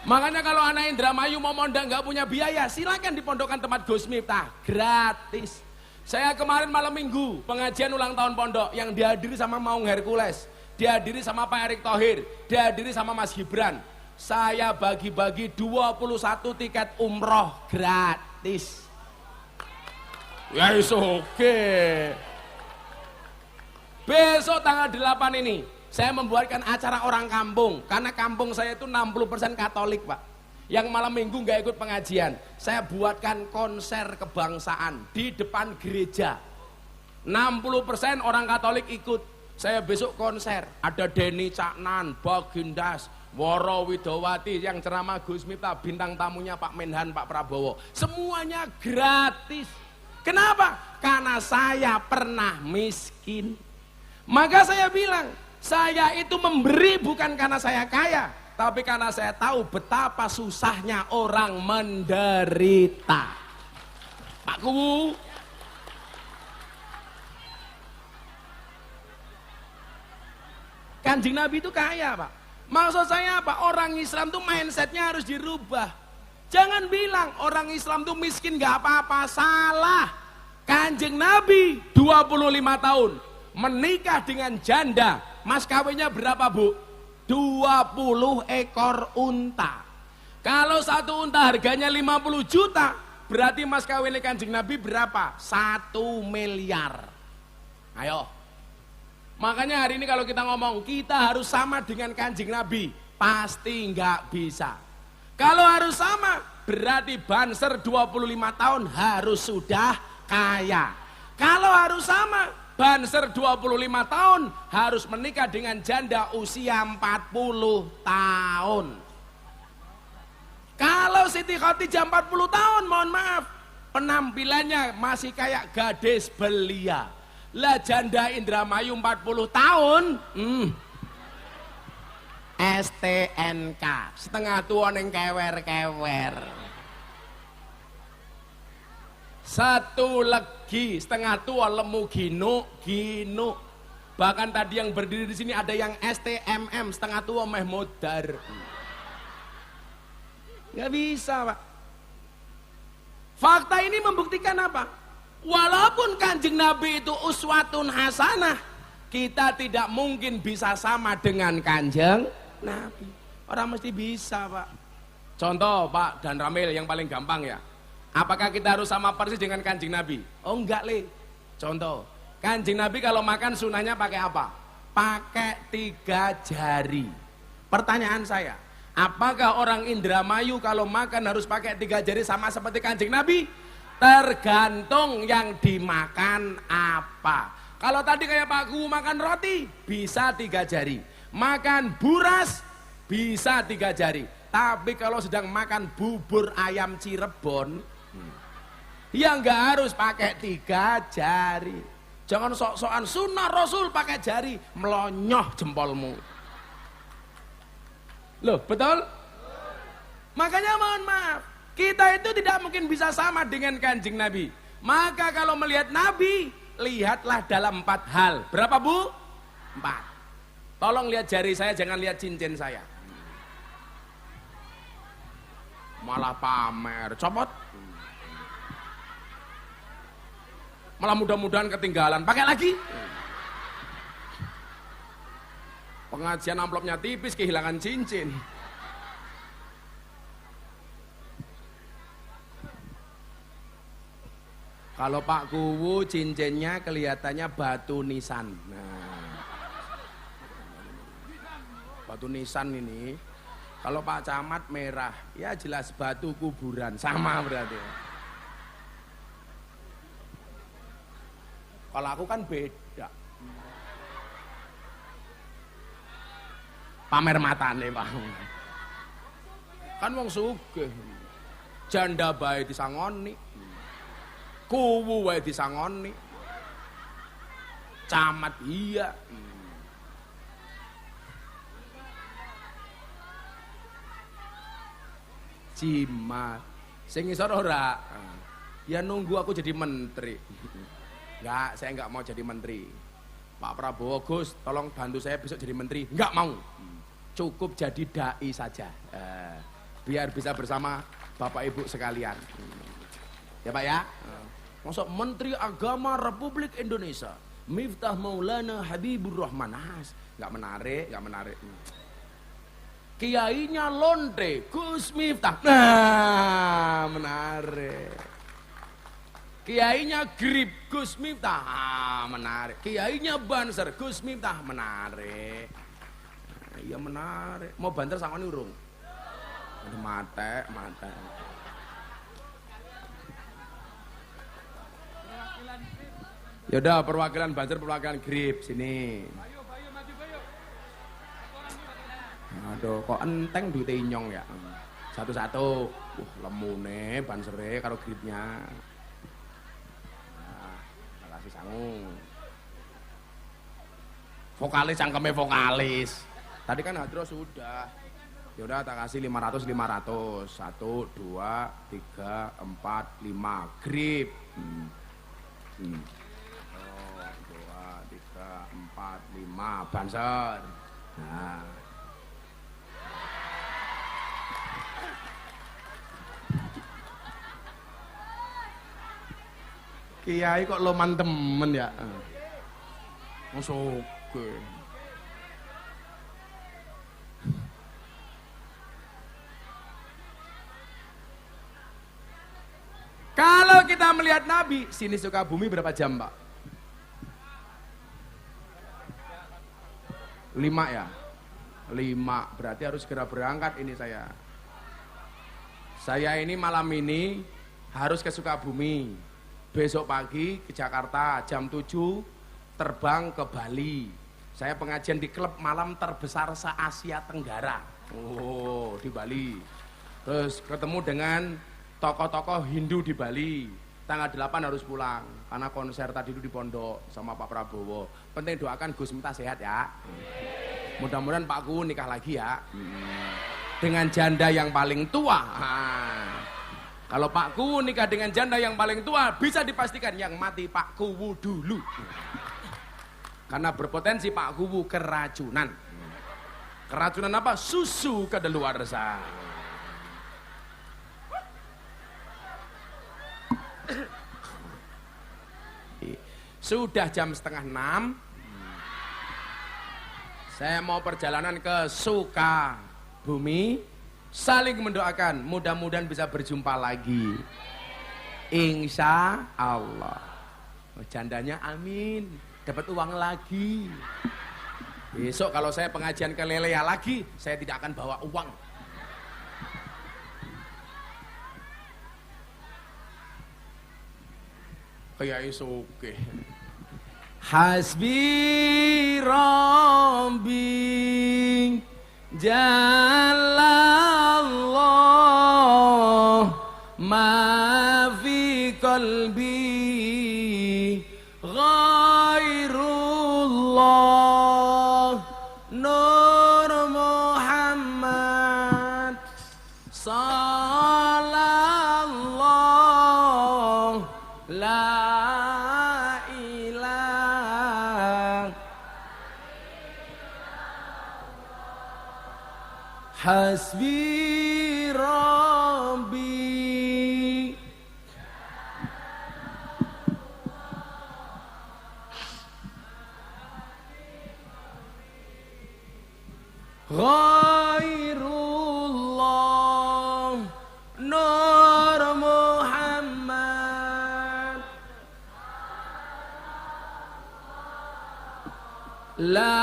Makanya kalau anak Indramayu mau mondang nggak punya biaya, silakan di pondokan tempat Gus Miftah, gratis. Saya kemarin malam minggu pengajian ulang tahun pondok yang dihadiri sama Maung Hercules, dihadiri sama Pak Erick Thohir, dihadiri sama Mas Gibran. Saya bagi-bagi 21 tiket umroh gratis. Ya oke. Besok tanggal 8 ini saya membuatkan acara orang kampung, karena kampung saya itu 60% Katolik Pak. Yang malam minggu nggak ikut pengajian, saya buatkan konser kebangsaan di depan gereja. 60% orang Katolik ikut. Saya besok konser, ada Denny Caknan, Bagindas, Woro Widowati, yang ceramah Gus Miftah, bintang tamunya Pak Menhan, Pak Prabowo. Semuanya gratis. Kenapa? Karena saya pernah miskin. Maka saya bilang, saya itu memberi bukan karena saya kaya, tapi karena saya tahu betapa susahnya orang menderita. Pak Kuwu, Kanjeng Nabi itu kaya Pak. Maksud saya apa? Orang Islam tuh mindsetnya harus dirubah. Jangan bilang orang Islam tuh miskin gak apa-apa, salah. Kanjeng Nabi 25 tahun menikah dengan janda, mas kawinnya berapa Bu? 20 ekor unta. Kalau satu unta harganya 50 juta, berarti mas kawinnya Kanjeng Nabi berapa? 1 miliar. Ayo. Makanya hari ini kalau kita ngomong, kita harus sama dengan Kanjeng Nabi, pasti nggak bisa. Kalau harus sama, berarti Banser 25 tahun harus sudah kaya. Kalau harus sama, Banser 25 tahun harus menikah dengan janda usia 40 tahun. Kalau Siti Khadijah 40 tahun, mohon maaf, penampilannya masih kayak gadis belia. Lah janda Indramayu 40 tahun, STNK, setengah tua neng kewer-kewer. Satu legi, setengah tua lemu gino. Bahkan tadi yang berdiri di sini ada yang STMM, setengah tua meh modar. Nggak bisa Pak. Fakta ini membuktikan apa? Walaupun Kanjeng Nabi itu uswatun hasanah, kita tidak mungkin bisa sama dengan Kanjeng Nabi. Orang mesti bisa, Pak. Contoh, Pak dan Ramil yang paling gampang ya. Apakah kita harus sama persis dengan Kanjeng Nabi? Oh enggak, Le. Contoh, Kanjeng Nabi kalau makan sunahnya pakai apa? Pakai 3 jari. Pertanyaan saya, apakah orang Indramayu kalau makan harus pakai 3 jari sama seperti Kanjeng Nabi? Tergantung yang dimakan apa. Kalau tadi kayak Pak Guru makan roti, bisa 3 jari. Makan buras, bisa 3 jari. Tapi kalau sedang makan bubur ayam Cirebon, ya nggak harus pakai 3 jari. Jangan sok-sokan sunnah Rasul pakai jari, melonyoh jempolmu. Loh, betul? Makanya mohon maaf, kita itu tidak mungkin bisa sama dengan Kanjeng Nabi. Maka kalau melihat Nabi, lihatlah dalam 4 hal. Berapa, Bu? 4. Tolong lihat jari saya, jangan lihat cincin saya. Malah pamer, copot. Malah mudah-mudahan ketinggalan, pakai lagi. Pengajian amplopnya tipis, kehilangan cincin. Kalau Pak Kuwu cincinnya kelihatannya batu nisan. Nah, batu nisan ini. Kalau Pak Camat merah, ya jelas batu kuburan, sama berarti. Kalau aku kan beda. Pamer matane, Pak. Kan wong sugih. Janda bae disangoni. Kuwu wae disangoni. Camat iya. Jimat. Sing ngisor ora. Ya nunggu aku jadi menteri. Enggak, saya enggak mau jadi menteri. Pak Prabowo, Gus, tolong bantu saya besok jadi menteri. Enggak mau. Cukup jadi dai saja. Biar bisa bersama Bapak Ibu sekalian. Ya Pak ya. Masuk Menteri Agama Republik Indonesia Miftah Maulana Habibur Rahman. Enggak menarik, enggak menarik. Kiainya lonte Gus Miftah. Nah, menarik. Kiainya grip Gus Miftah, menarik. Kiainya banser Gus Miftah, menarik. Iya menarik. Mau banter sama ini urung? Ada mate. Yaudah, perwakilan banser, perwakilan grip sini. Aduh, kok enteng duit inyong ya. Satu-satu. Lemune bansere karo gripnya. Sangu. Vokalis cangkeme vokalis. Tadi kan hadro sudah. Ya udah tak kasih 500. 1 2 3 4 5 grip. 2 3 4 5 banser. Nah. Kiai kok loman temen ya? Masuk ke. Kalau kita melihat Nabi, sini Sukabumi berapa jam, Pak? 5 ya? 5, berarti harus segera berangkat ini saya. Saya ini malam ini harus ke Sukabumi. Besok pagi ke Jakarta, jam 7 terbang ke Bali. Saya pengajian di klub malam terbesar se-Asia Tenggara. Oh, di Bali. Terus ketemu dengan tokoh-tokoh Hindu di Bali. Tanggal 8 harus pulang karena konser tadi itu di pondok sama Pak Prabowo. Penting doakan Gus Miftah sehat ya. Mudah-mudahan Pak Kuwu nikah lagi ya. Dengan janda yang paling tua. Kalau Pak Kuwu nikah dengan janda yang paling tua, bisa dipastikan yang mati Pak Kuwu dulu. Karena berpotensi Pak Kuwu keracunan. Keracunan apa? Susu kadaluarsa. Sudah jam 5:30. Saya mau perjalanan ke Sukabumi. Saling mendoakan, mudah-mudahan bisa berjumpa lagi. Insya Allah. Jandanya amin, dapat uang lagi. Besok kalau saya pengajian ke Lelea lagi, saya tidak akan bawa uang. Kayak isoke. Hasbi Rabbi Jalallah ma fi qalbi ghairullah Nur Muhammad sallallahu la ilaha Hasbi Rabbi Ghairullah Nur Muhammad La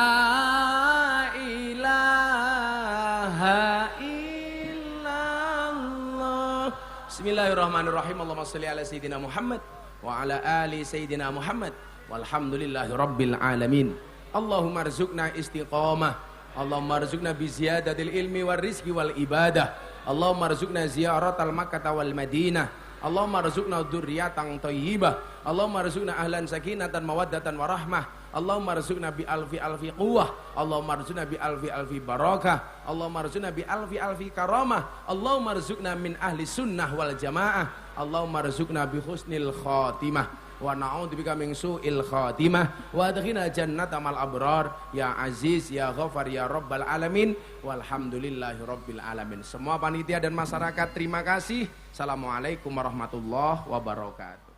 Bismillahirrahmanirrahim. Allahumma shalli ala sayyidina Muhammad wa ala ali sayyidina Muhammad walhamdulillahi rabbil alamin. Allahumma arzuqna istiqamah. Allahumma arzuqna bi ziyadatil ilmi war rizqi wal ibadah. Allahumma arzuqna ziyaratal Makkah wal Madinah. Allahumma arzuqna dzurriyyatan thayyibah. Allahumma arzuqna ahlan sakinatan mawaddatan warahmah. Allahumma arzuqna bi alfi alfi quwwah. Allahumma arzuqna bi alfi alfi barakah. Allahumma arzuqna bi alfi alfi karamah. Allahumma arzuqna min ahli sunnah wal jamaah. Allahumma arzuqna bi husnil khatimah wa na'udzubika min su'il khatimah wa adkhilna jannata mal abrar ya aziz ya ghafar ya rabbal alamin walhamdulillahi rabbil alamin. Semua panitia dan masyarakat terima kasih. Assalamualaikum warahmatullahi wabarakatuh.